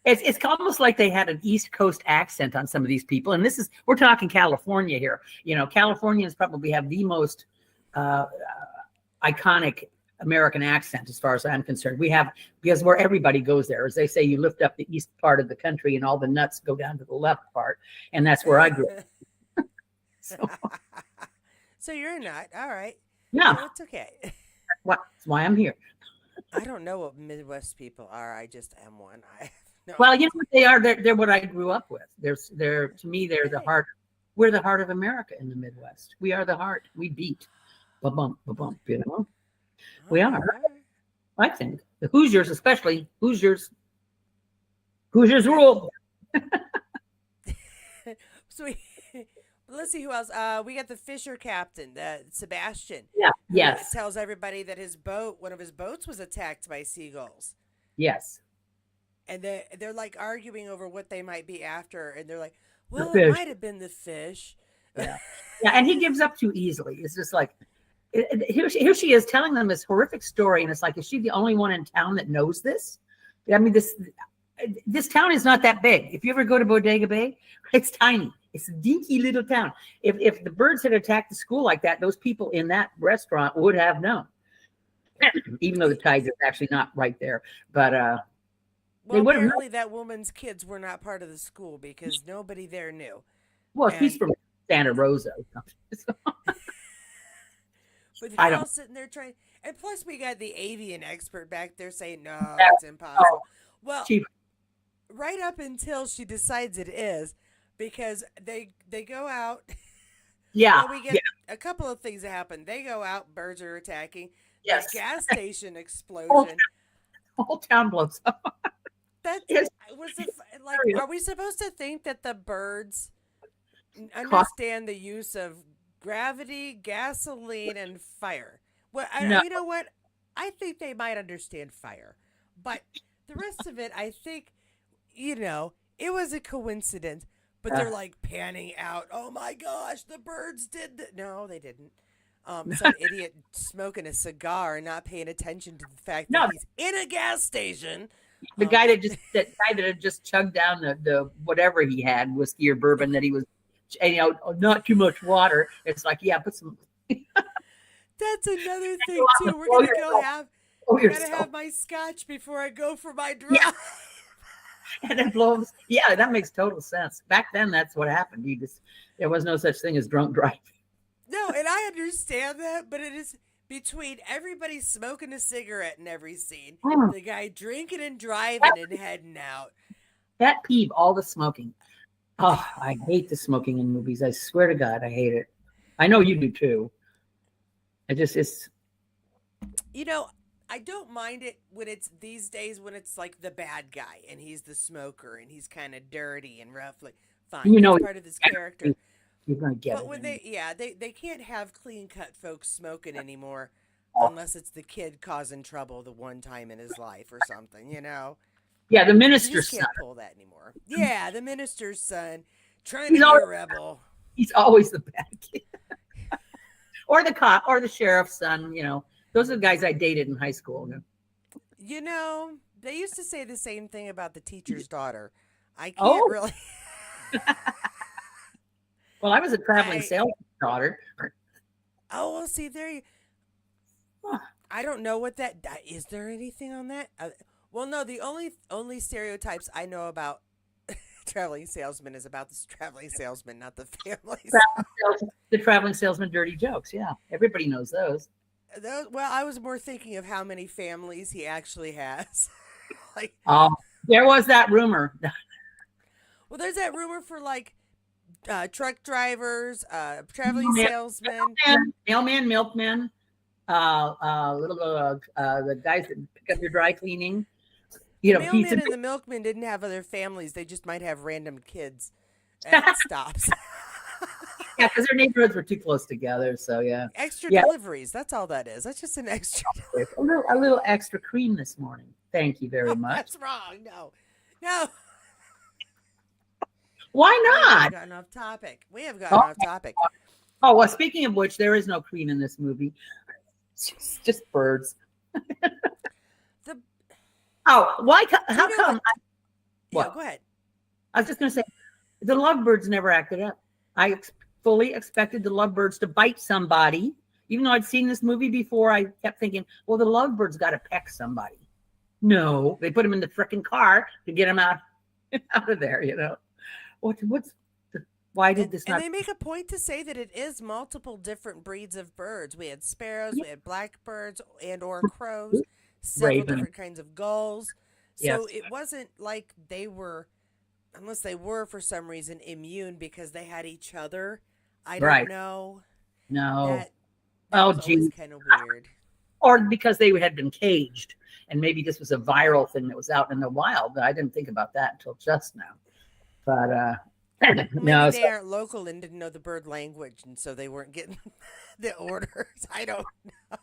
it's almost like they had an East Coast accent on some of these people. And we're talking California here. Californians probably have the most iconic American accent, as far as I'm concerned. We have, because where everybody goes there, as they say, you lift up the east part of the country and all the nuts go down to the left part. And that's where I grew up. So you're a nut. All right. Yeah. No, it's okay. That's why I'm here. I don't know what Midwest people are. I just am one. Well, you know what they are? They're what I grew up with. To me, they're the heart. We're the heart of America in the Midwest. We are the heart. We beat. Ba-bump, ba-bump, We are. I think. The Hoosiers, especially. Hoosiers rule. So let's see who else. We got the Fisher captain, Sebastian. Yeah. Yes. Tells everybody that one of his boats was attacked by seagulls. Yes. And they're like arguing over what they might be after, and they're like, well, it might have been the fish. Yeah. And he gives up too easily. It's just like, here she is telling them this horrific story, and it's like, is she the only one in town that knows this? I mean, this town is not that big. If you ever go to Bodega Bay, it's tiny. It's a dinky little town. If the birds had attacked the school like that, those people in that restaurant would have known. Even though the Tides is actually not right there, but apparently that woman's kids were not part of the school because nobody there knew. Well, she's from Santa Rosa. But they're all sitting there trying, and plus we got the avian expert back there saying, no, it's impossible. Well, right up until she decides it is, because they go out. Yeah. We get a couple of things that happen. They go out, birds are attacking. Yes. The gas station explosion. Whole town blows up. Are we supposed to think that the birds understand the use of gravity, gasoline, and fire? Well, No. You know what? I think they might understand fire, but the rest of it, I think, it was a coincidence. But they're like panning out. Oh my gosh, the birds did that. No, they didn't. Some idiot smoking a cigar and not paying attention to the fact that he's in a gas station. The guy that had just chugged down the whatever he had, whiskey or bourbon, that he was, not too much water. It's like, put some. That's another thing too. We're gonna go have. I gotta have my scotch before I go for my drive. Yeah. And it blows. Yeah, that makes total sense. Back then, that's what happened. There was no such thing as drunk driving. No, and I understand that, but between everybody smoking a cigarette in every scene, Mm, the guy drinking and driving and heading out. pet peeve, all the smoking. Oh, I hate the smoking in movies. I swear to God, I hate it. I know you do too. It's You know, I don't mind it when it's these days when it's like the bad guy and he's the smoker and he's kind of dirty and rough. Like, fine, you it's know part of this character. you're gonna get But it. when Anyway. they can't have clean cut folks smoking anymore unless it's the kid causing trouble the one time in his life or something, you know? Yeah, the You minister's just son. can't pull that anymore. Yeah, the minister's son trying to He's be always a rebel. he's always the bad kid. Or the cop or the sheriff's son, you know. Those are the guys I dated in high school. You know, they used to say the same thing about the teacher's daughter. I can't Oh, really. well, I was a traveling I salesman's daughter. Oh well, see there. Huh. I don't know what that is. There anything on that? Well, no. The only stereotypes I know about traveling salesman is about this traveling salesman, not the families. The traveling salesman dirty jokes. Yeah, everybody knows those. Well, I was more thinking of how many families he actually has. Like, Um, there was that rumor. well, there's that rumor for like truck drivers, traveling salesmen. Mailman, milkman, little the guys that pick up your dry cleaning. The You know, pizza. mailman and the milkman didn't have other families. They just might have random kids at stops. Yeah, because their neighborhoods were too close together. So yeah, Extra yeah. deliveries. That's all that is. That's just an extra. A little extra cream this morning. Thank you very Oh, much. that's wrong. No, no. Why We have not? gotten off topic. We have gotten Oh, off topic. oh well. Speaking of which, there is no cream in this movie. It's just birds. The Oh, why? How you know come? Yeah, What? go ahead. I was just going to say, the lovebirds never acted up. I fully expected the lovebirds to bite somebody. Even though I'd seen this movie before, I kept thinking, well, the lovebirds got to peck somebody. No, they put him in the frickin' car to get him out, out of there, you know. Why did this And not? they make a point to say that it is multiple different breeds of birds. We had sparrows, we had blackbirds and or crows, several Raven. different kinds of gulls. Yes. So it wasn't like they were, unless they were for some reason immune because they had each other. I don't Right. know. No. That Oh, was always gee. kind of weird. Or because they had been caged, and maybe this was a viral thing that was out in the wild. But I didn't think about that until just now. But Maybe no. they aren't local and didn't know the bird language, and so they weren't getting the orders. I don't know.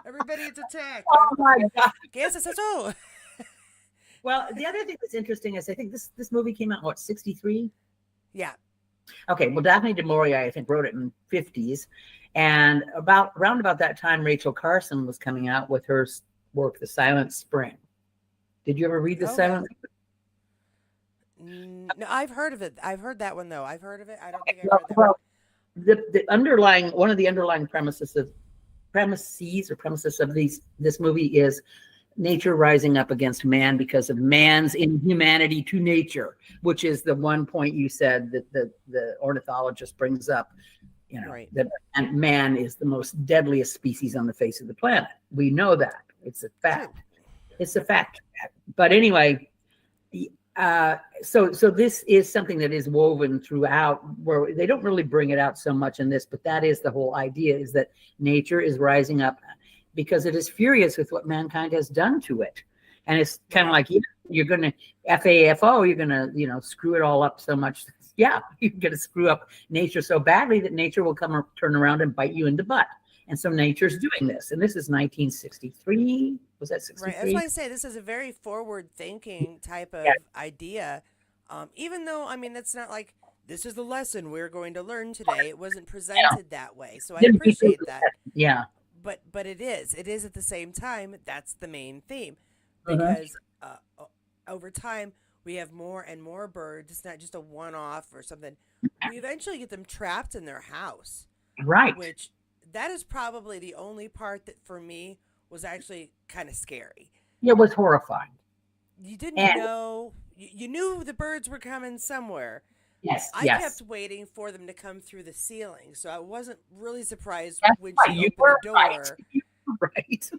Everybody is attacked. Oh my God. Guess it's so. Well, the other thing that's interesting is I think this movie came out in what, 63? Yeah. Okay, well, Daphne du Maurier, I think, wrote it in 50s. And around about that time, Rachel Carson was coming out with her work, The Silent Spring. Did you ever read The Okay. Silent No, I've heard of it. I've heard that one though. I've heard of it. I don't think I've Well, read that one. well, the underlying one of the underlying premises of this movie is nature rising up against man because of man's inhumanity to nature, which is the one point you said that the ornithologist brings up. You know, Right. that man is the most deadliest species on the face of the planet. We know that. It's a fact. It's a fact. But anyway, so this is something that is woven throughout, where they don't really bring it out so much in this, but that is the whole idea, is that nature is rising up because it is furious with what mankind has done to it. And it's kind of like, you're going to FAFO, you're going to, screw it all up so much. Yeah, you're going to screw up nature so badly that nature will turn around and bite you in the butt. And so nature's doing this. And this is 1963. Was that 63? Right. That's why I say this is a very forward-thinking type of idea. Even though, I mean, that's not like this is the lesson we're going to learn today. It wasn't presented that way, so I appreciate that. Yeah. But it is. It is at the same time. That's the main theme, because over time we have more and more birds. It's not just a one-off or something. We eventually get them trapped in their house. Right. Which that is probably the only part that for me was actually kind of scary. It was horrifying. You didn't know. You knew the birds were coming somewhere. Yes, I yes. kept waiting for them to come through the ceiling, so I wasn't really surprised That's when right. she You opened the were right. door. You were right.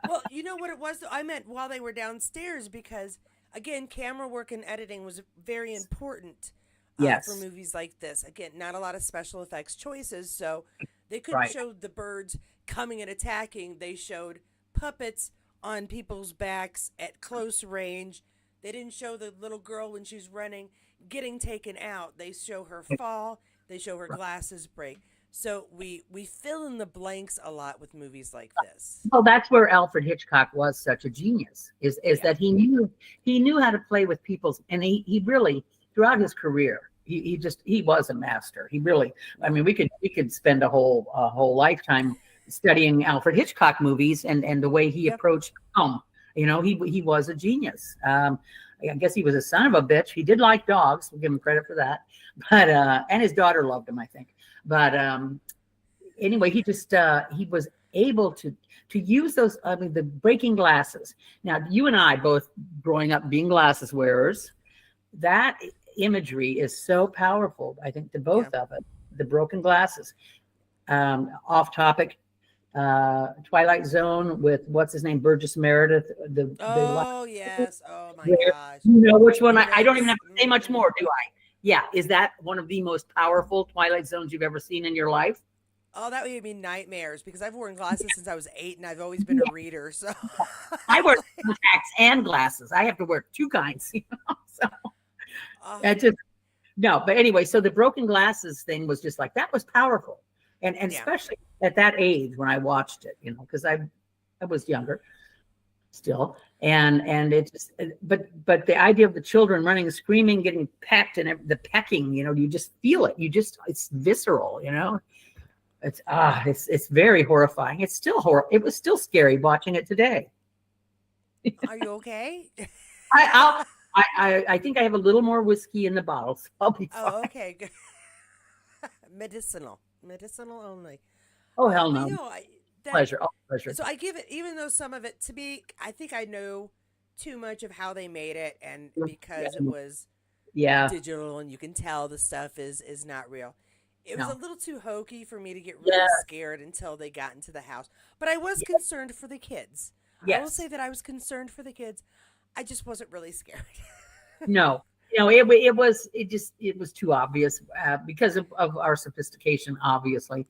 Well, you know what it was? Though? I meant while they were downstairs because, again, camera work and editing was very important for Yes, movies like this. Again, not a lot of special effects choices, so they couldn't right. show the birds coming and attacking. They showed puppets on people's backs at close range. They didn't show the little girl when she's running getting taken out. They show her fall. They show her glasses break. So we fill in the blanks a lot with movies like this. Well, that's where Alfred Hitchcock was such a genius. Is Yeah. that he knew how to play with people's, and he really throughout his career he was a master. He really, I Yeah. mean, we could spend a whole lifetime studying Alfred Hitchcock movies and the way he Yep. approached film. He was a genius. I guess he was a son of a bitch. He did like dogs. We'll give him credit for that. But and his daughter loved him, I think. But anyway, he was able to use those. I mean, the breaking glasses. Now, you and I both growing up being glasses wearers, that imagery is so powerful. I think to Yeah. both of it, the broken glasses. Off topic. Twilight Zone with what's his name, Burgess Meredith. Oh yes. Oh my Where, gosh. you know which one? I don't even Yes. have to say much more, do I? Yeah, is that one of the most powerful Twilight Zones you've ever seen in your life? Oh, that would give me nightmares because I've worn glasses since I was 8, and I've always been a reader. So, I wear contacts and glasses. I have to wear two kinds. So oh, I just no. But anyway, so the broken glasses thing was just like that was powerful, and yeah, especially at that age when I watched it, because I was younger still, and it just but the idea of the children running, screaming, getting pecked, and the pecking, you just feel it. It's visceral, It's very horrifying. It's still it was still scary watching it today. are you okay? I think I have a little more whiskey in the bottle, so I'll be fine. Oh, okay. Good. Medicinal only. Oh hell But no. that. Pleasure. Oh, pleasure. So I give it, even though some of it to me, I think I know too much of how they made it, and because it was Yeah. digital and you can tell the stuff is not real. It was a No. little too hokey for me to get really Yeah. scared until they got into the house. But I was concerned for the kids. I will Yes. say that I was concerned for the kids. I just wasn't really scared. No. It was too obvious because of our sophistication, obviously.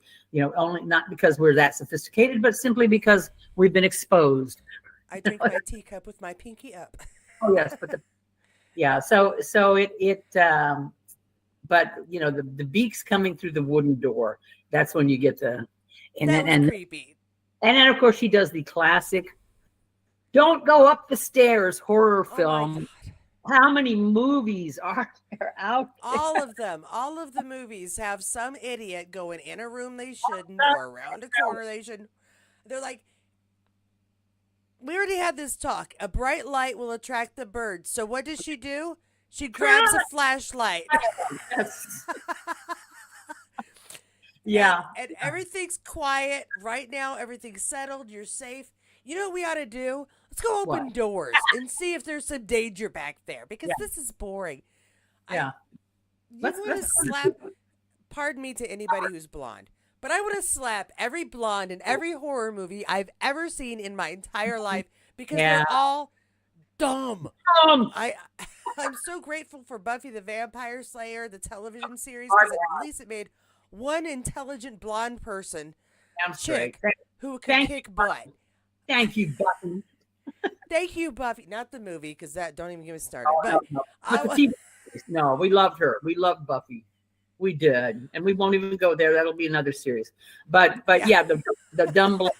Only not because we're that sophisticated, but simply because we've been exposed. I drink my teacup with my pinky up. Oh yes, but yeah. So but the beaks coming through the wooden door. That's when you get the and That then was and creepy. and then of course she does the classic "Don't go up the stairs" horror Oh my film. God. How many movies are there out there? All of them, all of the movies have some idiot going in a room they shouldn't or around a corner they shouldn't. They're like, we already had this talk. A bright light will attract the birds. So what does she do? She grabs a flashlight. Yes. Yeah. And everything's quiet. Right now, everything's settled. You're safe. You know what we ought to do? Let's go open What? doors and see if there's some danger back there because Yeah. this is boring. Yeah. You Let's- want to let's- slap, pardon me to anybody who's blonde, but I want to slap every blonde in every horror movie I've ever seen in my entire life because Yeah. they're all dumb. Um, I'm so grateful for Buffy the Vampire Slayer, the television series, Oh, because at least it made one intelligent blonde person Sounds great. chick who could Thank kick butt. Thank you, Buffy. Thank you, Buffy. Not the movie, because that don't even get me started. Oh, but no. I But the wa- TV series, no, we loved her. We loved Buffy. We did, and we won't even go there. That'll be another series. But Yeah. the dumb blonde.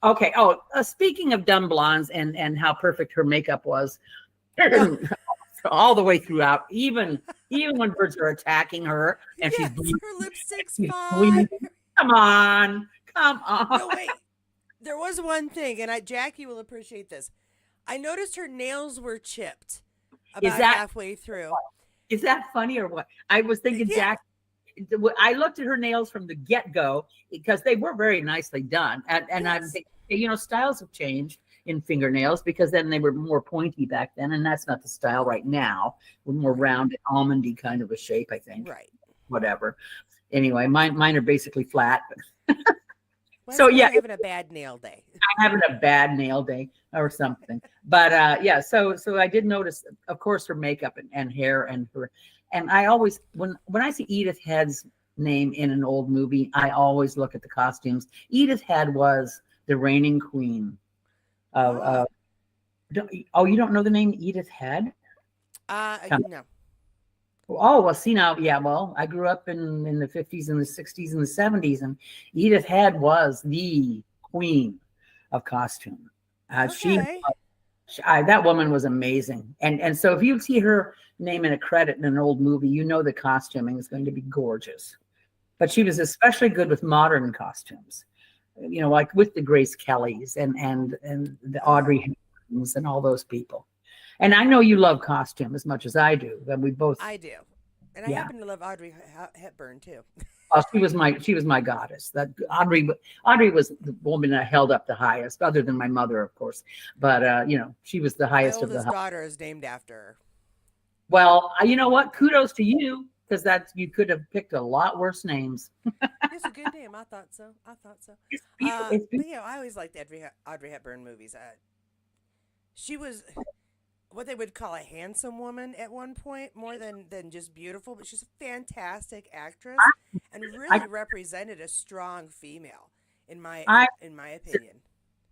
Okay. Oh, speaking of dumb blondes and how perfect her makeup was, all the way throughout, even when birds are attacking her and she's yes, bleeding. her lipstick's she's fine. bleeding. Come on. No, wait. There was one thing, and Jackie will appreciate this. I noticed her nails were chipped about that- halfway through. Is that funny or what? I was thinking, Yeah. Jack. I looked at her nails from the get-go because they were very nicely done, and I'm Yes. thinking, styles have changed, in fingernails because then they were more pointy back then, and that's not the style right now. We're more round, almondy kind of a shape, I think. Right. Whatever. Anyway, mine are basically flat. Well, So that's 'cause yeah, you're having a bad nail day. I'm having a bad nail day or something. But yeah, so I did notice, of course, her makeup and hair and her, and I always when I see Edith Head's name in an old movie, I always look at the costumes. Edith Head was the reigning queen of. Ah. Oh, you don't know the name Edith Head? No. Oh, well, see now, yeah, well, I grew up in the 50s and the 60s and the 70s, and Edith Head was the queen of costume. Okay. That woman was amazing. And so if you see her name in a credit in an old movie, you know the costuming is going to be gorgeous. But she was especially good with modern costumes, like with the Grace Kellys and the Audrey Hepburns and all those people. And I know you love costume as much as I do. And we both, I do. And I yeah. happen to love Audrey Hepburn too. She was my goddess. That Audrey was the woman I held up the highest, other than my mother, of course. But she was the My highest of the. oldest daughter is named after her. Well, you know what? Kudos to you, because you could have picked a lot worse names. It's a good name. I thought so. It's beautiful. But yeah, I always liked Audrey Hepburn movies. She was what they would call a handsome woman at one point, more than just beautiful. But she's a fantastic actress and really represented a strong female in my opinion.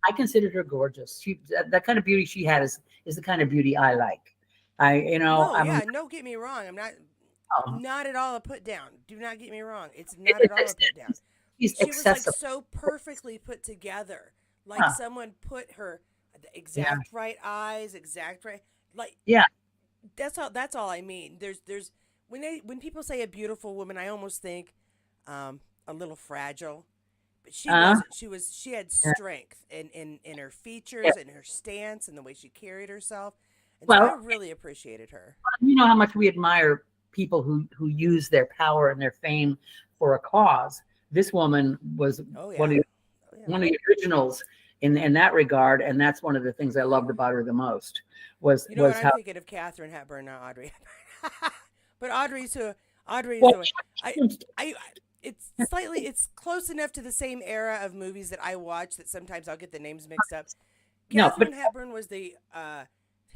I considered her gorgeous. That kind of beauty she had is the kind of beauty I like. Don't get me wrong. I'm not at all a put down. Do not get me wrong. It's not at all a put down. She's She was like accessible. so perfectly put together. Like someone put her the exact right eyes, exact right. Like yeah. That's all I mean. There's when people say a beautiful woman, I almost think a little fragile. But she wasn't. She had strength in her features and her stance and the way she carried herself. And so I really appreciated her. You know how much we admire people who use their power and their fame for a cause. This woman was one of the originals in that regard, and that's one of the things I loved about her the most. I'm thinking of Katharine Hepburn, not Audrey Hepburn. But Audrey's it's close enough to the same era of movies that I watch that sometimes I'll get the names mixed up. Katharine Hepburn was the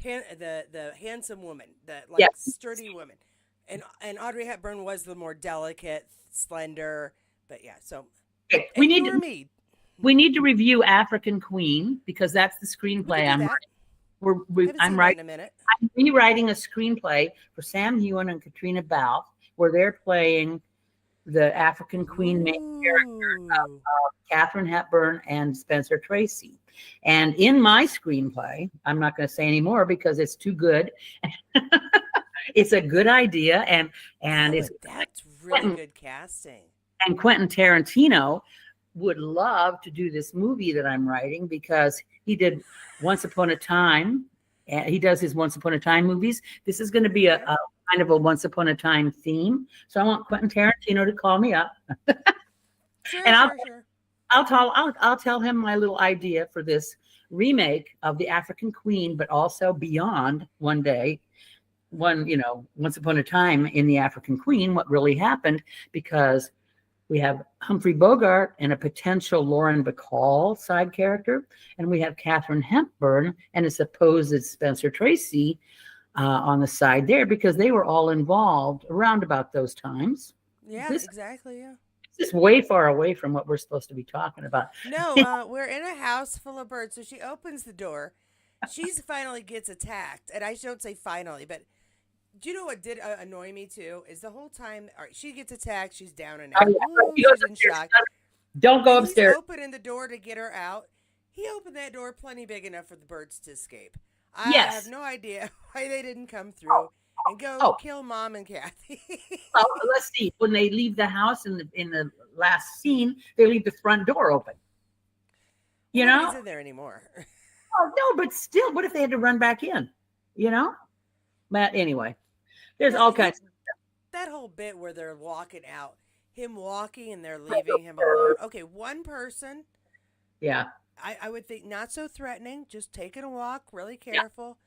handsome woman, the sturdy woman, and Audrey Hepburn was the more delicate, slender. But yeah, so we need to review African Queen because that's the screenplay I'm writing. I'm rewriting a screenplay for Sam Heughan and Katrina Balfe where they're playing the African Queen main character of Katharine Hepburn and Spencer Tracy. And in my screenplay, I'm not going to say any more because it's too good. It's a good idea, and that's really good casting. And Quentin Tarantino would love to do this movie that I'm writing because he did Once Upon a Time. He does his Once Upon a Time movies. This is going to be a kind of a Once Upon a Time theme. So I want Quentin Tarantino to call me up, I'll tell him my little idea for this remake of the African Queen, but also beyond one day. Once upon a time in the African Queen, what really happened, because we have Humphrey Bogart and a potential Lauren Bacall side character, and we have Katharine Hepburn and a supposed Spencer Tracy on the side there, because they were all involved around about those times. Yeah, exactly. Yeah. This is way far away from what we're supposed to be talking about. No, we're in a house full of birds, so she opens the door. She finally gets attacked, and I don't say finally, but do you know what did annoy me too? Is the whole time she gets attacked, she's down and out. She's in shock. Don't go upstairs. He's opening the door to get her out. He opened that door plenty big enough for the birds to escape. I have no idea why they didn't come through and go kill Mom and Kathy. Well, let's see. When they leave the house in the last scene, they leave the front door open. Nobody's in there anymore. Oh no, but still, what if they had to run back in? But anyway, there's all kinds of stuff. That whole bit where they're walking out, him walking and they're leaving him alone. Okay, one person. Yeah. I would think not so threatening, just taking a walk, really Yeah. careful.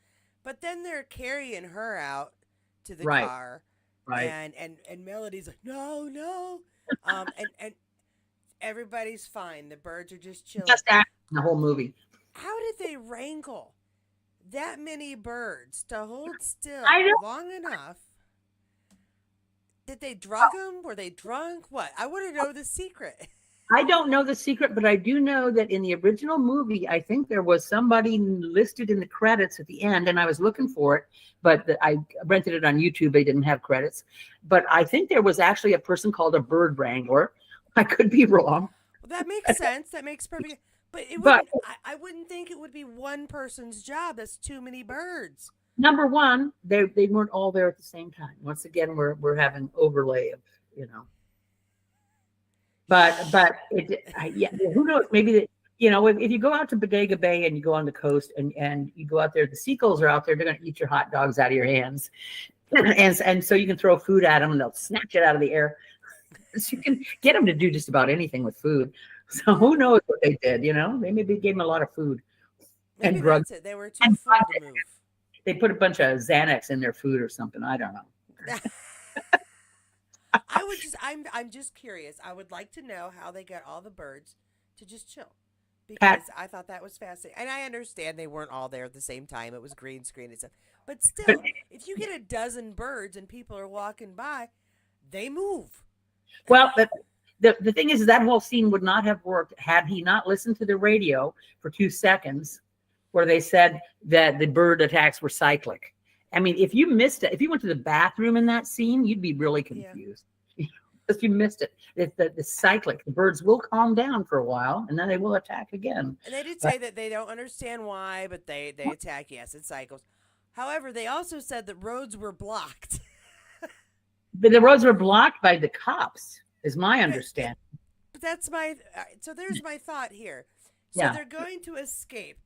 But then they're carrying her out to the Right. car, Right. and Melody's like, no, no, and everybody's fine. The birds are just chilling. Just act the whole movie. How did they wrangle that many birds to hold I still know. long enough? Did they drug them? Were they drunk? What? I want to know the secret. I don't know the secret, but I do know that in the original movie, I think there was somebody listed in the credits at the end, and I was looking for it, but I rented it on YouTube. They didn't have credits, but I think there was actually a person called a bird wrangler. I could be wrong, Well, that makes sense. That makes perfect. But it but wouldn't. I wouldn't think it would be one person's job. That's too many birds. number one, they weren't all there at the same time. Once again, we're having overlay of, you know, but yeah, who knows? Maybe that, you know, if you go out to Bodega Bay and you go on the coast and you go out there, the seagulls are out there. They're going to eat your hot dogs out of your hands, and so you can throw food at them and they'll snatch it out of the air. So you can get them to do just about anything with food. So who knows what they did? You know, they maybe gave them a lot of food Maybe and drugs. that's it. They were too And full to move. They put a bunch of Xanax in their food or something. I don't know. I would just. I'm just curious. I would like to know how they got all the birds to just chill. Pat, Because I thought that was fascinating. And I understand they weren't all there at the same time. It was green screen and stuff. But still, but, if you get a dozen birds and people are walking by, they move. well, the thing is that whole scene would not have worked had he not listened to the radio for 2 seconds where they said that the bird attacks were cyclic. I mean, if you missed it, if you went to the bathroom in that scene, you'd be really confused. Because you missed it. It's the cyclic. The birds will calm down for a while and then they will attack again. And they did But say that they don't understand why, but they attack. Yes, it cycles. However, they also said that roads were blocked. the roads were blocked by the cops, is my understanding. But that's my. So there's my thought here. So Yeah. they're going to escape.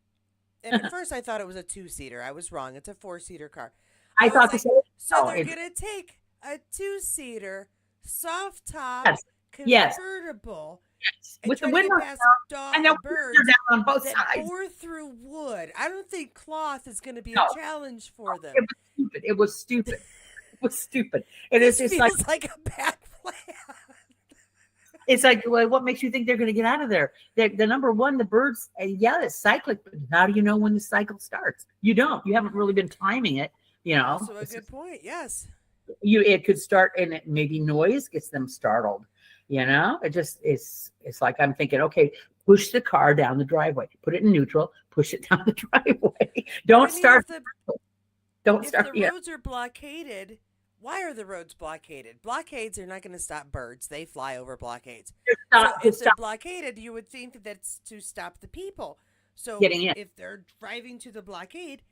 And at first I thought it was a 2-seater. I was wrong. It's a 4-seater car. I was thought the like, same. so Oh, they're it- going to take a 2-seater, soft top, Yes. Yes. convertible, Yes. and With the try to get windows past down, and the birds windows down on both that sides. bore through wood. I don't think cloth is going to be No. a challenge for them. It was stupid. It was stupid. It was stupid. And This it's feels like like a bad plan. it's like, well, what makes you think they're going to get out of there? The number one, the birds. Yeah, it's cyclic, but how do you know when the cycle starts? You don't. You haven't really been timing it. You know, Also a good point. Yes. it could start and it maybe noise gets them startled. You know, it's like I'm thinking, okay, push the car down the driveway, put it in neutral, push it down the driveway. Don't I mean, start. Don't If start. the Yeah, roads are blockaded, why are the roads blockaded? Blockades are not going to stop birds. They fly over blockades. stop. So if Stop they're blockaded, you would think that that's to stop the people. So getting in. if they're driving to the blockade,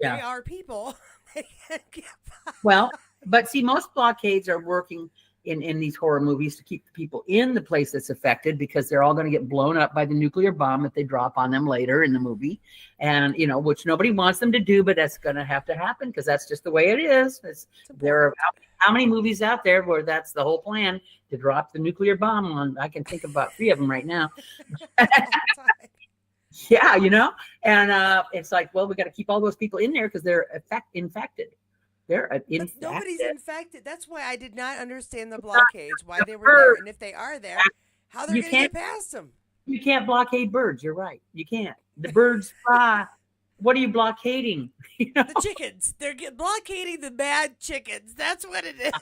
Yeah. they are people. They can't get by. Well, but see, most blockades are working in these horror movies to keep the people in the place that's affected because they're all going to get blown up by the nuclear bomb that they drop on them later in the movie. And, you know, which nobody wants them to do, but that's going to have to happen because that's just the way it is. There are how many movies out there where that's the whole plan to drop the nuclear bomb on? I can think of about 3 of them right now. Yeah, you know, and it's like, well, we got to keep all those people in there because they're infected. They're But nobody's infected. infected. That's why I did not understand the blockades, why they were there, and if they are there, how they're You going to get can't- past them. You can't blockade birds. You're right. You can't. The birds fly. What are you blockading? You know, The chickens. They're blockading the bad chickens. That's what it is.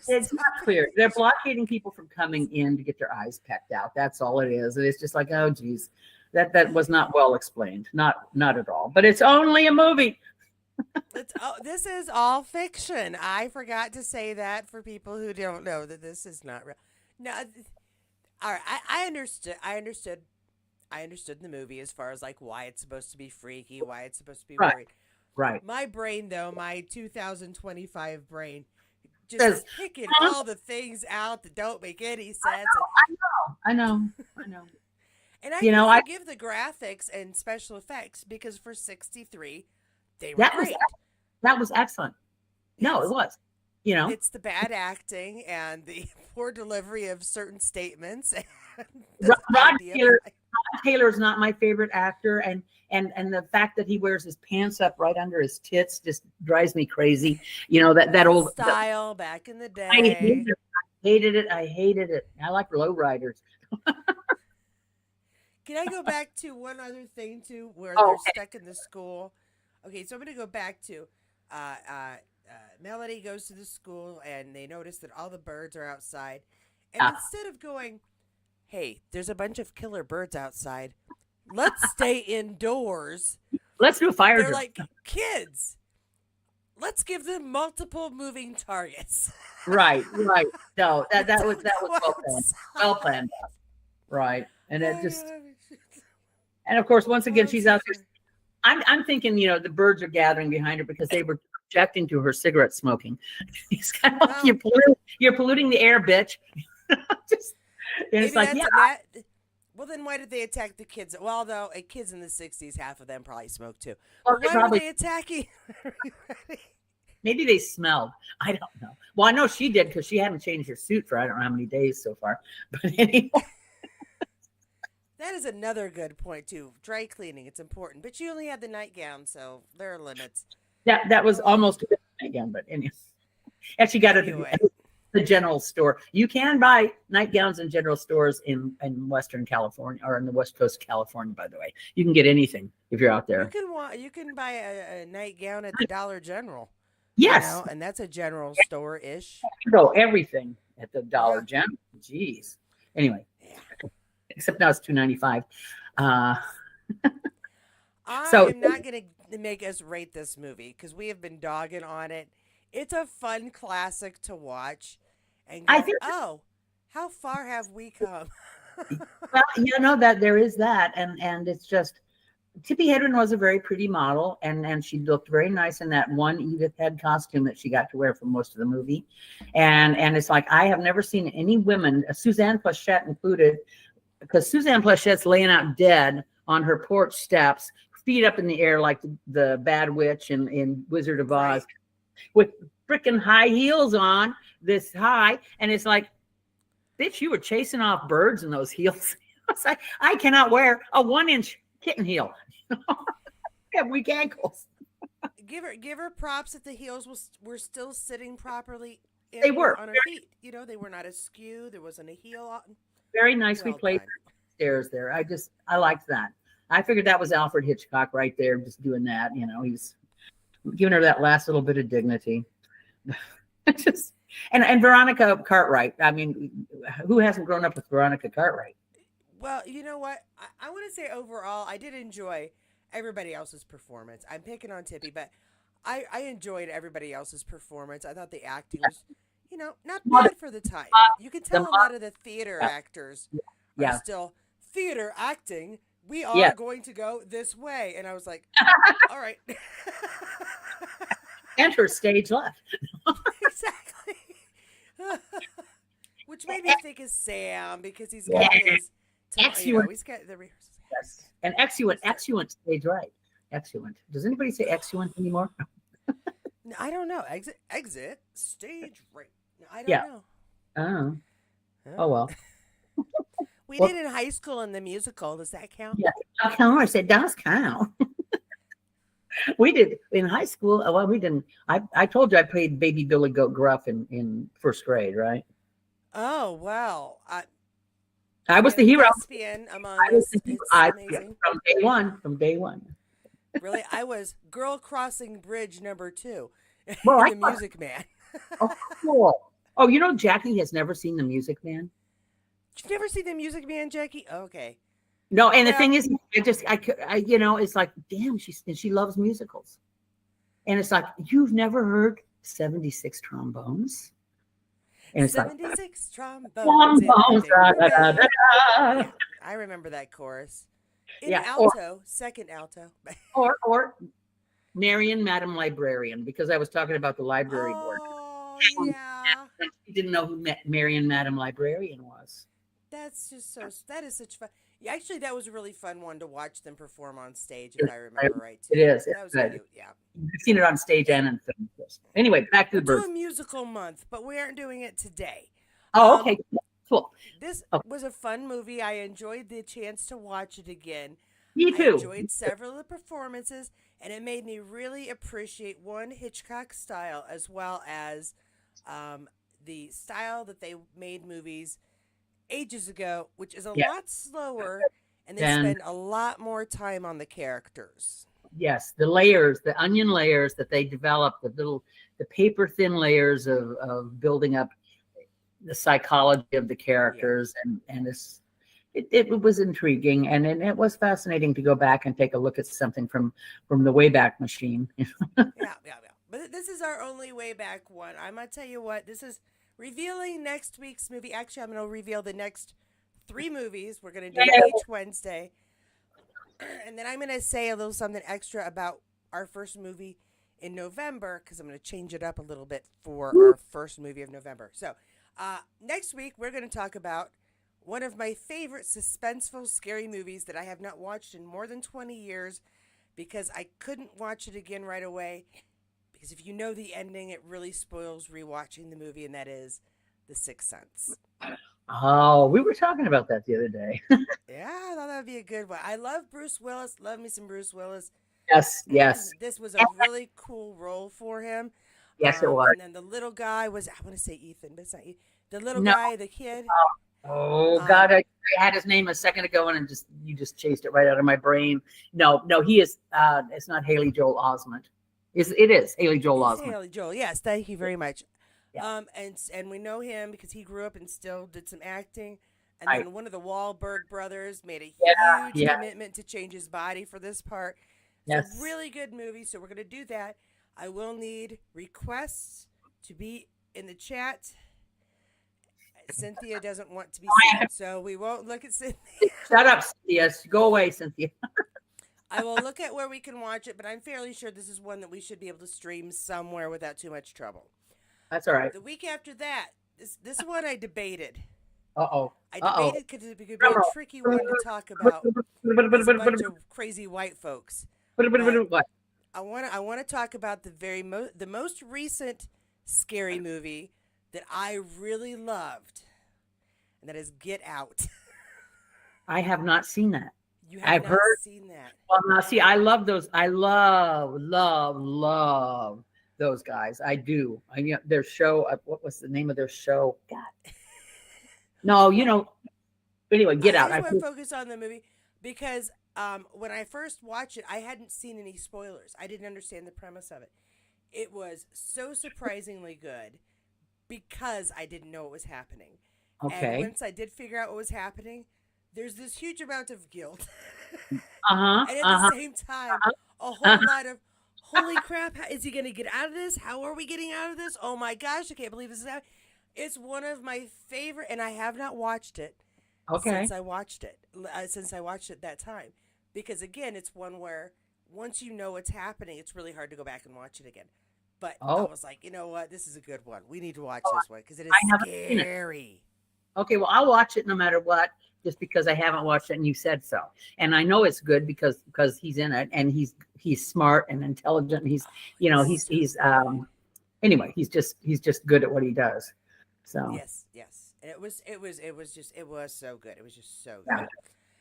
it's not clear. They're blockading people from coming in to get their eyes pecked out. That's all it is. And it's just like, oh, geez, that was not well explained. Not at all. But it's only a movie. This is all fiction. I forgot to say that for people who don't know that this is not real. No, all right. I understood. I understood the movie as far as like why it's supposed to be freaky, why it's supposed to be Right. worried. Right. My brain, though, my 2025 brain, just Says, picking "Huh?" all the things out that don't make any sense. I know. And I You know, can forgive the graphics and special effects because for 63, they were That was great. that was excellent. No, Yes. it was. You know, It's the bad acting and the poor delivery of certain statements. And Rod idea Taylor, behind- Taylor's not my favorite actor, and the fact that he wears his pants up right under his tits just drives me crazy. You know, that old style back in the I hated day. it. Hated it. I hated it. I like lowriders. Can I go back to one other thing too, where Oh, they're okay. stuck in the school? Okay, so I'm gonna go back to uh, uh, Melody goes to the school and they notice that all the birds are outside, and Yeah. instead of going, "Hey, there's a bunch of killer birds outside, let's stay indoors," Let's do a fire they're drill. like, "Kids, let's give them multiple moving targets." Right, right. No, that Don't that was go well planned. Well outside. planned. Right. And it just I- and of course once Oh, again it's she's so out there. funny. I'm thinking, the birds are gathering behind her because they were objecting to her cigarette smoking. It's kind of like Well, you're polluting the air, bitch. Just, and it's maybe like, yeah, that's a that. Well, then why did they attack the kids? Well, though, kids in the '60s, half of them probably smoked too. well, But they why were probably they attacking everybody? maybe they smelled. I don't know. Well, I know she did because she hadn't changed her suit for I don't know how many days so far. But anyway, That is another good point too. Dry cleaning, it's important. But you only had the nightgown, so there are limits. that was Oh, almost a good thing again. But anyway, and she got it at anyway, the general store. You can buy nightgowns in general stores in Western California or in the West Coast of California. By the way, you can get anything if you're out there. you can buy a nightgown at the Dollar General, Yes, and that's a general store ish. you know everything at the Dollar Yeah, General. Jeez. Anyway, yeah. except now it's $2.95. Uh, I so am not going to make us rate this movie because we have been dogging on it. It's a fun classic to watch and I go, think oh, how far have we come? well, that there is that, and it's just Tippi Hedren was a very pretty model, and she looked very nice in that one Edith Head costume that she got to wear for most of the movie, and it's like I have never seen any women, Suzanne Plachette included, because Suzanne Plachette's laying out dead on her porch steps, feet up in the air like the bad witch in Wizard of Oz, Right. with freaking high heels on, this high, and it's like, bitch, you were chasing off birds in those heels. It's like I cannot wear a 1-inch kitten heel. I have weak ankles. Give her props that the heels were still sitting properly They were on her feet. They were not askew. There wasn't a heel on. very nicely Well placed done. stairs there. I liked that. I figured that was Alfred Hitchcock right there, just doing that. He's giving her that last little bit of dignity. Just and Veronica Cartwright. I mean, who hasn't grown up with Veronica Cartwright? Well, you know what? I want to say overall, I did enjoy everybody else's performance. I'm picking on Tippy, but I enjoyed everybody else's performance. I thought the acting was, not Mother, bad for the time. You can the tell a lot of the theater mother, actors are yeah, still theater acting. We yeah. are going to go this way. And I was like, all right. And her stage left. Exactly. Which made me think of Sam because he's got his, Excellent. he's got the rehearsals. Yes. And excellent stage right. Excellent. Does anybody say excellent anymore? No, I don't know. Exit, stage right. No, I don't Yeah. know. Oh. Huh? Oh well. We Well, did in high school in the musical. Does that count? yeah. I said does count. We did in high school. Well, we didn't. I told you I played Baby Billy Goat Gruff in first grade, right? Oh, wow. I was the A hero. thespian among I was us. the hero. It's amazing. From day one. From day one. Really, I was Girl Crossing Bridge #2 Well, I in The Music Man. oh cool. Oh, Jackie has never seen The Music Man. You've never seen The Music Man, Jackie? Okay. No, and the Well, thing is, it's like, damn, she loves musicals, and it's like you've never heard 76 trombones, and it's like 76 trombones. trombones, da, da, da, da, da. Yeah, I remember that chorus. In Yeah, alto, second alto. or Marion, Madam Librarian, because I was talking about the library board. Oh, yeah. She didn't know who Marion, Madam Librarian was. That is such fun. Yeah, actually, that was a really fun one to watch them perform on stage, if I It remember right, too. is. That It's was good. cute, yeah. I've seen it on stage and in film. Anyway, back to We'll the do birds. a musical month, but we aren't doing it today. Oh, Um, okay. Cool. This Oh, was a fun movie. I enjoyed the chance to watch it again. me I too. enjoyed several of the performances, and it made me really appreciate one Hitchcock style as well as um, the style that they made movies ages ago, which is a Yeah. lot slower, and they And spend a lot more time on the characters. yes, the layers, the onion layers that they develop, the paper thin layers of building up the psychology of the Yeah, characters, and this it was intriguing, and it was fascinating to go back and take a look at something from the Wayback Machine. yeah. But this is our only way back one. I'm gonna tell you what. This is revealing next week's movie. Actually, I'm gonna reveal the next three movies. We're gonna do it each Wednesday, and then I'm gonna say a little something extra about our first movie in November because I'm gonna change it up a little bit for our first movie of November. So, next week we're gonna talk about one of my favorite suspenseful, scary movies that I have not watched in more than 20 years because I couldn't watch it again right away. Because if you know the ending, it really spoils rewatching the movie, and that is The Sixth Sense. Oh, we were talking about that the other day. Yeah, I thought that would be a good one. I love Bruce Willis. Love me some Bruce Willis. Yes, yes, This was a really cool role for him. yes, it was. And then the little guy was, I want to say Ethan, but it's not Ethan. The little No, guy, the kid. oh God, Um, I had his name a second ago, and just you just chased it right out of my brain. No, no, he is. It's not Haley Joel Osment. It is Haley Joel it's Osment. Haley Joel. Yes, thank you very much. Yeah. And we know him because he grew up and still did some acting. And Right. then one of the Wahlberg brothers made a Yeah, huge yeah, commitment to change his body for this part. So yes. really good movie. So we're gonna do that. I will need requests to be in the chat. Cynthia doesn't want to be seen, so we won't look at Cynthia. Shut up, Cynthia. Go away, Cynthia. I will look at where we can watch it, but I'm fairly sure this is one that we should be able to stream somewhere without too much trouble. That's all right. The week after that, this one I debated. Uh-oh. I Uh-oh. debated because it could be a tricky one to talk about with a bunch of crazy white folks. What? I want to talk about the most recent scary movie that I really loved, and that is Get Out. I have not seen that. You have I've not heard. seen that. Well, now see, I love those. I love those guys. I do. I mean, their show. What was the name of their show? God. No, Anyway, Get Out. I just want to focus on the movie because when I first watched it, I hadn't seen any spoilers. I didn't understand the premise of it. It was so surprisingly good because I didn't know what was happening. And Okay. once I did figure out what was happening, there's this huge amount of guilt. Uh-huh. And at Uh-huh. the same time, a whole lot of, holy crap, is he going to get out of this? How are we getting out of this? Oh my gosh, I can't believe this is happening. It's one of my favorite, and I have not watched it Okay. since I watched it that time. Because again, it's one where once you know what's happening, it's really hard to go back and watch it again. But I Oh, was like, you know what? This is a good one. We need to watch this one because it is I haven't seen it. scary. Okay. Well, I'll watch it no matter what, just because I haven't watched it and you said so. And I know it's good because he's in it and he's smart and intelligent. And anyway, he's just good at what he does. So Yes. And it was so good. It was just so yeah. good.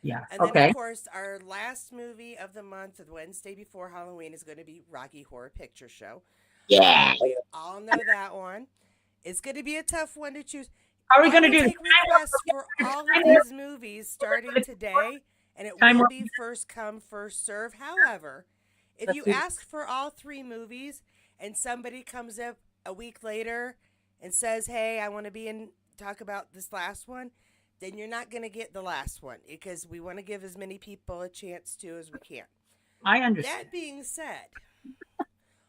Yeah. And then, Okay. of course, our last movie of the month, the Wednesday before Halloween, is going to be Rocky Horror Picture Show. Yeah. We all know that one. It's going to be a tough one to choose. How are we I going to will do take requests for all of these movies starting today, and it Time will warp. be first come, first serve. However, if Let's you do- ask for all three movies and somebody comes up a week later and says, hey, I want to talk about this last one, then you're not going to get the last one because we want to give as many people a chance to as we can. I understand. That being said,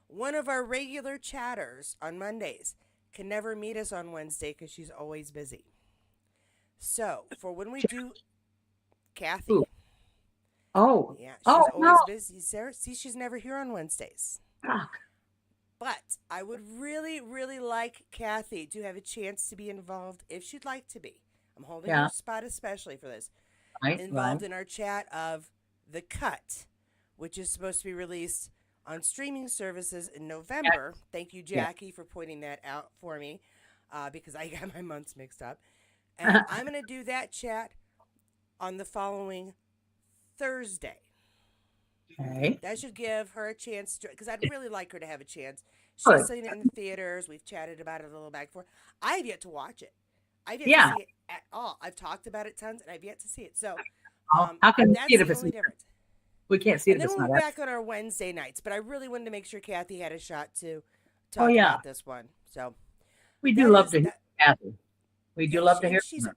one of our regular chatters on Mondays can never meet us on Wednesday because she's always busy. So, for when we do Kathy, Ooh. Oh. yeah, she's Oh, always no. busy. Sarah, see, she's never here on Wednesdays. Ah, But I would really, really like Kathy to have a chance to be involved if she'd like to be. I'm holding Yeah. her spot especially for this. right. Involved in our chat of The Cut, which is supposed to be released on streaming services in November. Thank you, Jackie, for pointing that out for me because I got my months mixed up. And I'm going to do that chat on the following Thursday. Okay. That should give her a chance to, because I'd really like her to have a chance. Good. She's seen it in the theaters. We've chatted about it a little back and forth. I have yet to watch it. I've yet to Yeah. see it at all. I've talked about it tons, and I've yet to see it. So How can we that's see it if the it's only difference. we can't see it And if then it's we'll not be up? back on our Wednesday nights. But I really wanted to make sure Kathy had a shot to Oh talk yeah, about this one. So we do that love is to hear that. from Kathy. We do Yeah, love to and hear from her.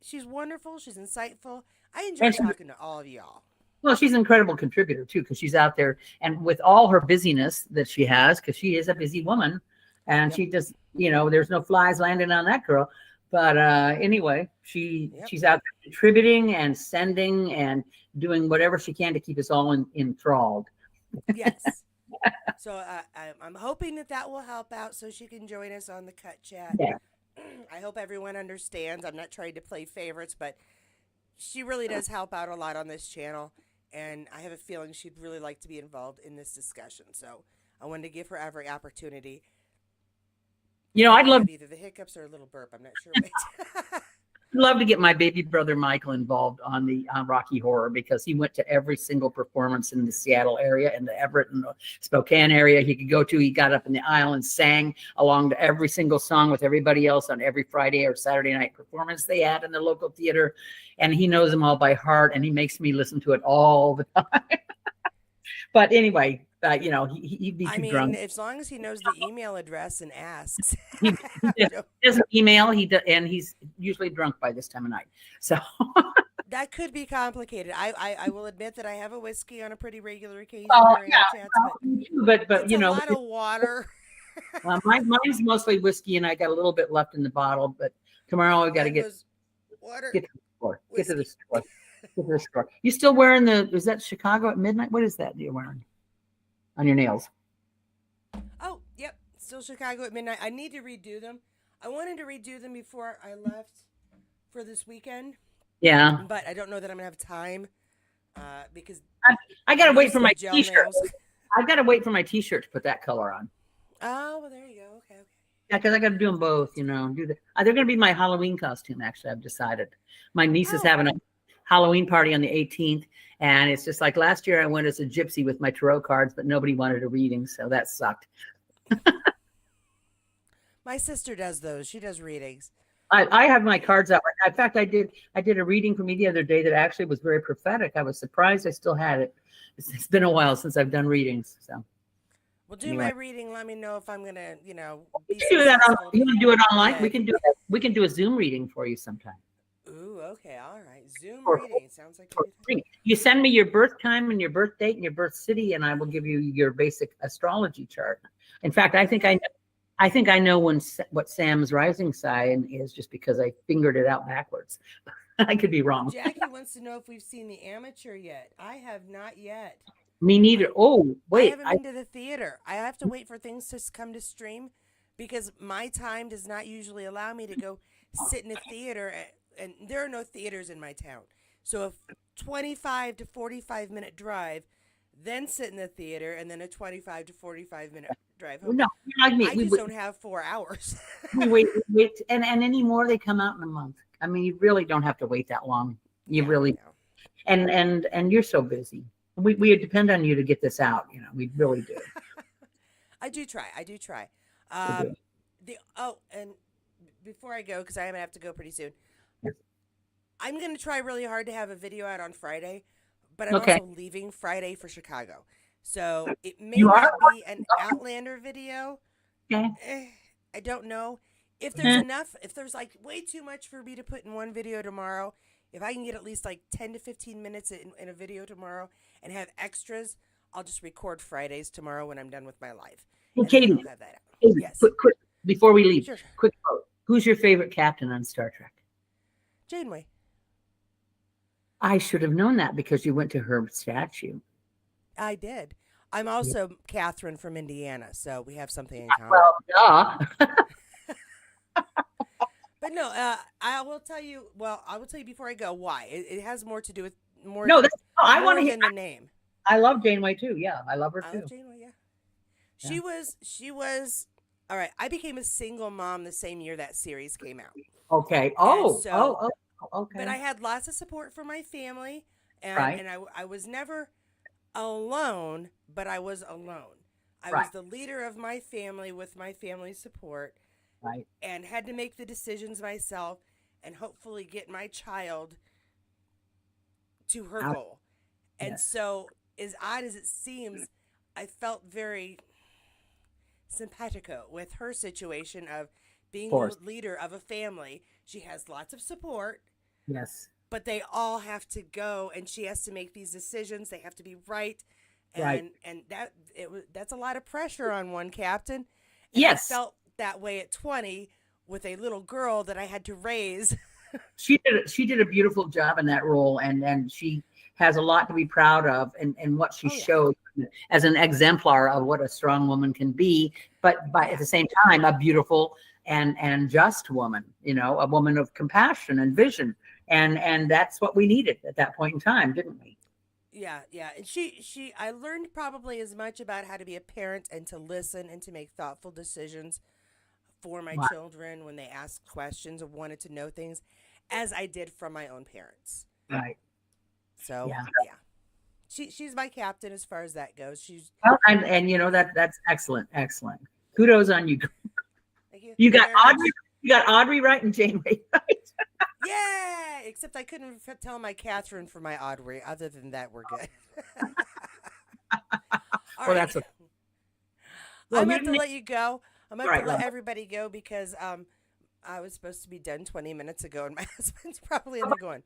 she's wonderful. She's insightful. I enjoy And she, talking to all of y'all. well, she's an incredible contributor too, because she's out there and with all her busyness that she has, because she is a busy woman, and Yep. she just, there's no flies landing on that girl. But anyway, Yep. she's out there contributing and sending and doing whatever she can to keep us all enthralled. Yes. So I'm hoping that will help out so she can join us on the cut chat. Yeah. I hope everyone understands. I'm not trying to play favorites, but she really does help out a lot on this channel. And I have a feeling she'd really like to be involved in this discussion. So I wanted to give her every opportunity. I'd I love have either the hiccups or a little burp. I'm not sure which. love to get my baby brother Michael involved on the Rocky Horror, because he went to every single performance in the Seattle area and the Everett and the Spokane area he could go to. He got up in the aisle and sang along to every single song with everybody else on every Friday or Saturday night performance they had in the local theater. And he knows them all by heart, and he makes me listen to it all the time. But anyway, he'd be too drunk. As long as he knows the email address and asks. He doesn't email. And he's usually drunk by this time of night. So that could be complicated. I will admit that I have a whiskey on a pretty regular occasion during yeah, our chats, but it's a lot of water. Mine's mostly whiskey, and I got a little bit left in the bottle. But tomorrow I got to get water. Get to the store. Get to the store. Get to the store. You still wearing is that Chicago at midnight? What is that you're wearing on your nails? Oh, yep. Still Chicago at midnight. I need to redo them. I wanted to redo them before I left for this weekend. Yeah. But I don't know that I'm going to have time because I got to wait for my gel t-shirt. nails. I've got to wait for my t-shirt to put that color on. Oh, well, there you go. Okay. Yeah, because I got to do them both, they're going to be my Halloween costume, actually, I've decided. My niece is having a Halloween party on the 18th, and it's just like last year I went as a gypsy with my tarot cards, but nobody wanted a reading, so that sucked. My sister does those. She does readings. I have my cards out. In fact, I did a reading for me the other day that actually was very prophetic. I was surprised I still had it. It's been a while since I've done readings, so. Well, do my reading. Let me know if I'm gonna, be do that. You want to do it online? Yeah. We can do it. We can do a Zoom reading for you sometime. Ooh, okay, all right. Zoom reading. It sounds like you send me your birth time and your birth date and your birth city, and I will give you your basic astrology chart. In fact, I think I know what Sam's rising sign is, just because I fingered it out backwards. I could be wrong. Jackie wants to know if we've seen The Amateur yet. I have not yet. Me neither. Oh, wait. I haven't been to the theater. I have to wait for things to come to stream because my time does not usually allow me to go sit in a theater, and there are no theaters in my town. So a 25 to 45-minute drive, then sit in the theater, and then a 25 to 45-minute drive home. No, like me. I just don't have 4 hours. we wait, and anymore they come out in a month. I mean, you really don't have to wait that long. You really, and you're so busy. We and on you to get this out. We really do. I do try. And before I go, because I'm gonna have to go pretty soon, I'm gonna try really hard to have a video out on Friday, but I'm also leaving Friday for Chicago, so it may not be an Outlander video. Okay. I don't know if there's enough. If there's like way too much for me to put in one video tomorrow, if I can get at least like 10 to 15 minutes in a video tomorrow and have extras, I'll just record Fridays tomorrow when I'm done with my live. Hey, Katie, I'll have that out. Yes. Quick, before we leave, Sure. quick quote. Who's your favorite captain on Star Trek? Janeway. I should have known that because you went to her statue. I did. I'm also Catherine from Indiana, so we have something in common. Well, duh. But no, I will tell you. Well, I will tell you before I go why. It has more to do with more. No, I want to hear the name. I love Janeway too. Yeah, I love her too. Janeway, yeah. She was All right, I became a single mom the same year that series came out. Okay. And Oh, so, oh, oh, but okay. I had lots of support from my family, and Right, I was never alone, but I was alone. I right, was the leader of my family with my family's support, right. and had to make the decisions myself and hopefully get my child to her Out. goal. And Yes, so, as odd as it seems, I felt very simpatico with her situation of of being a course. leader of a family. She has lots of support, Yes, but they all have to go, and she has to make these decisions. They have to be right, right. and that's a lot of pressure on one captain. And I Yes, felt that way at 20 with a little girl that I had to raise. she did a beautiful job in that role, and she has a lot to be proud of, and what she Oh yeah, showed as an exemplar of what a strong woman can be, but by at yeah, the same time a beautiful and just woman, a woman of compassion and vision, and that's what we needed at that point in time, didn't we? yeah, yeah. And I learned probably as much about how to be a parent and to listen and to make thoughtful decisions for my Wow. children when they asked questions or wanted to know things as I did from my own parents. Right. So, Yeah. yeah. She's my captain as far as that goes. She's Well, and that's excellent, excellent. Kudos on you. Thank you. You Thank you got very much. Audrey, you got Audrey right and Janeway right. Yeah, except I couldn't tell my Catherine for my Audrey. Other than that, we're good. All Well, right. that's a well, I'm you about to didn't. let you go. I'm All about to right, let well, everybody go because I was supposed to be done 20 minutes ago, and my husband's probably in there going,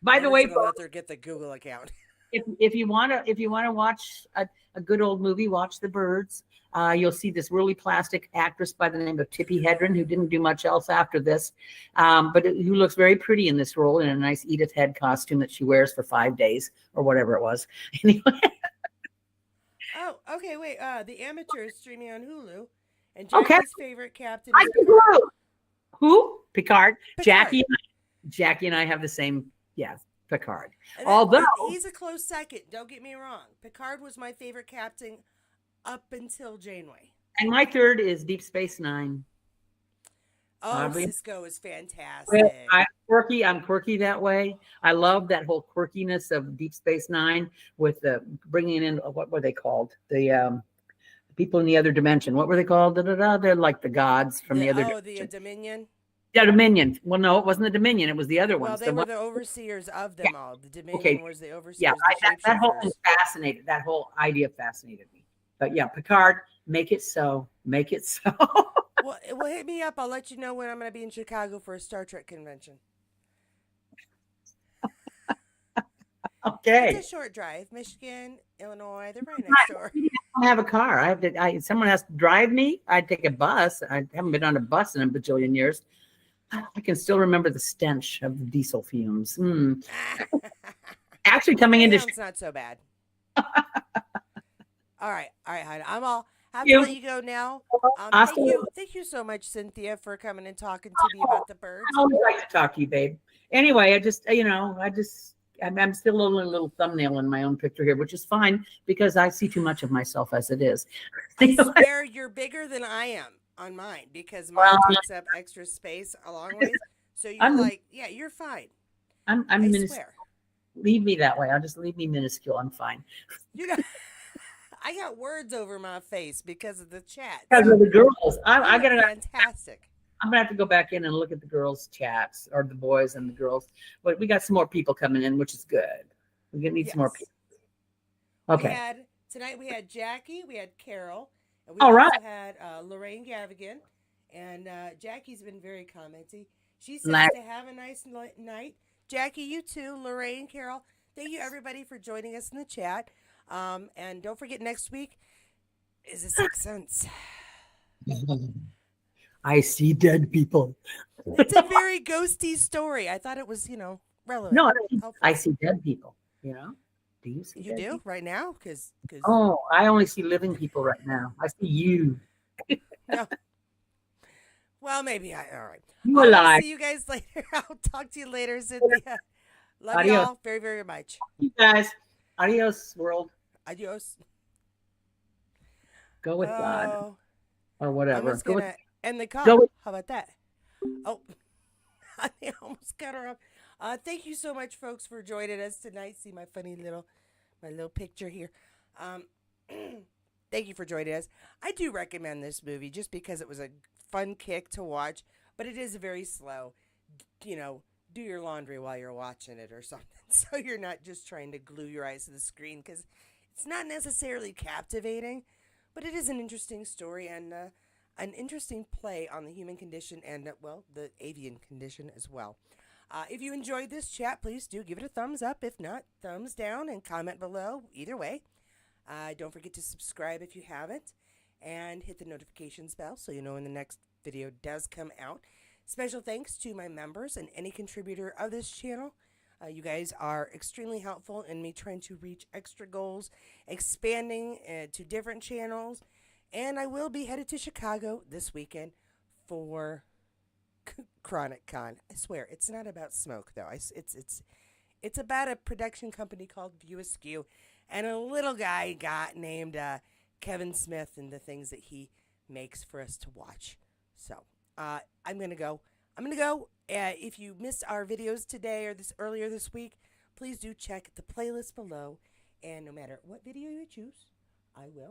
by "When the is way, he gonna let folks, her get the Google account?" if you wanna watch a good old movie, watch The Birds. You'll see this really plastic actress by the name of Tippi Hedren, who didn't do much else after this, but who looks very pretty in this role in a nice Edith Head costume that she wears for 5 days or whatever it was. Anyway, Oh, okay. Wait. The Amateur is streaming on Hulu, and okay, Jackie's favorite captain I is can Picard. go. Who? Picard. Picard. Jackie and I have the same, yeah, Picard. And Although, he's a close second. Don't get me wrong. Picard was my favorite captain up until Janeway. and my third is Deep Space Nine. Oh, Oddly, Cisco is fantastic. I'm quirky. I'm quirky that way. I love that whole quirkiness of Deep Space Nine with the bringing in what were they called? The people in the other dimension. What were they called? Da, da, da. They're like the gods from the other The dimension. Dominion. Yeah, Dominion. Well, no, it wasn't the Dominion. It was the other Well, ones. they The were one, the overseers of yeah, them all. The okay, Dominion was the yeah. overseers, the That whole thing shapeshifters. fascinated. That whole idea fascinated me. But yeah, Picard, make it so. Make it so. Well, hit me up. I'll let you know when I'm going to be in Chicago for a Star Trek convention. It's a Okay. short drive. Michigan, Illinois. They're right next door. I don't have a car. Someone has to drive me. I'd take a bus. I haven't been on a bus in a bajillion years. I can still remember the stench of the diesel fumes. Actually, coming into Greyhound's not so bad. All right, Heidi. I'm all have to you, let you go now. Austin, Thank you so much, Cynthia, for coming and talking to me about the birds. I always like to talk to you, babe. Anyway, I'm still a little thumbnail in my own picture here, which is fine because I see too much of myself as it is. I swear you're bigger than I am on mine because mine Well, takes up extra space a long ways. So you're I'm like, yeah, you're fine. I'm I minuscule. swear. Leave me that way. I'll just leave me minuscule. I'm fine. You know, I got words over my face because of the chat. Because So of the girls, you I look gotta. fantastic. I'm gonna have to go back in and look at the girls' chats or the boys and the girls. But we got some more people coming in, which is good. We're gonna need some more Yes. people. Okay. Tonight we had Jackie, we had Carol, and we All also right. had Lorraine Gavigan. And Jackie's been very commenty. She says Nice. to have a nice night. Jackie, you too. Lorraine, Carol, thank you everybody for joining us in the chat. And don't forget next week is the Sixth Sense. I see dead people. It's a very ghosty story. I thought it was, relevant. No, Helpful. I see dead people. Do you see? You dead do people? right now? Because Oh, I only see living people right now. I see you. no. Well, maybe all right. You I'll alive. see you guys later. I'll talk to you later, Cynthia. Love Adios. y'all very, very much. You guys. Adios, world. Adios. Go with God. Oh. or I'm whatever. just gonna end the Go call. with, How about that? Oh, I almost cut her off. Thank you so much, folks, for joining us tonight. See my little picture here. Um, thank you for joining us. I do recommend this movie just because it was a fun kick to watch, but it is very slow. You know, do your laundry while you're watching it or something, so you're not just trying to glue your eyes to the screen because it's not necessarily captivating, but it is an interesting story and an interesting play on the human condition and, well, the avian condition as well. If you enjoyed this chat, please do give it a thumbs up. If not, thumbs down and comment below. Either way. Don't forget to subscribe if you haven't and hit the notifications bell so you know when the next video does come out. Special thanks to my members and any contributor of this channel. You guys are extremely helpful in me trying to reach extra goals, expanding to different channels, and I will be headed to Chicago this weekend for Chronic Con. I swear, it's not about smoke though. It's about a production company called View Askew, and a little guy got named Kevin Smith and the things that he makes for us to watch. So I'm gonna go. If you missed our videos today or this earlier this week, please do check the playlist below. And no matter what video you choose, I will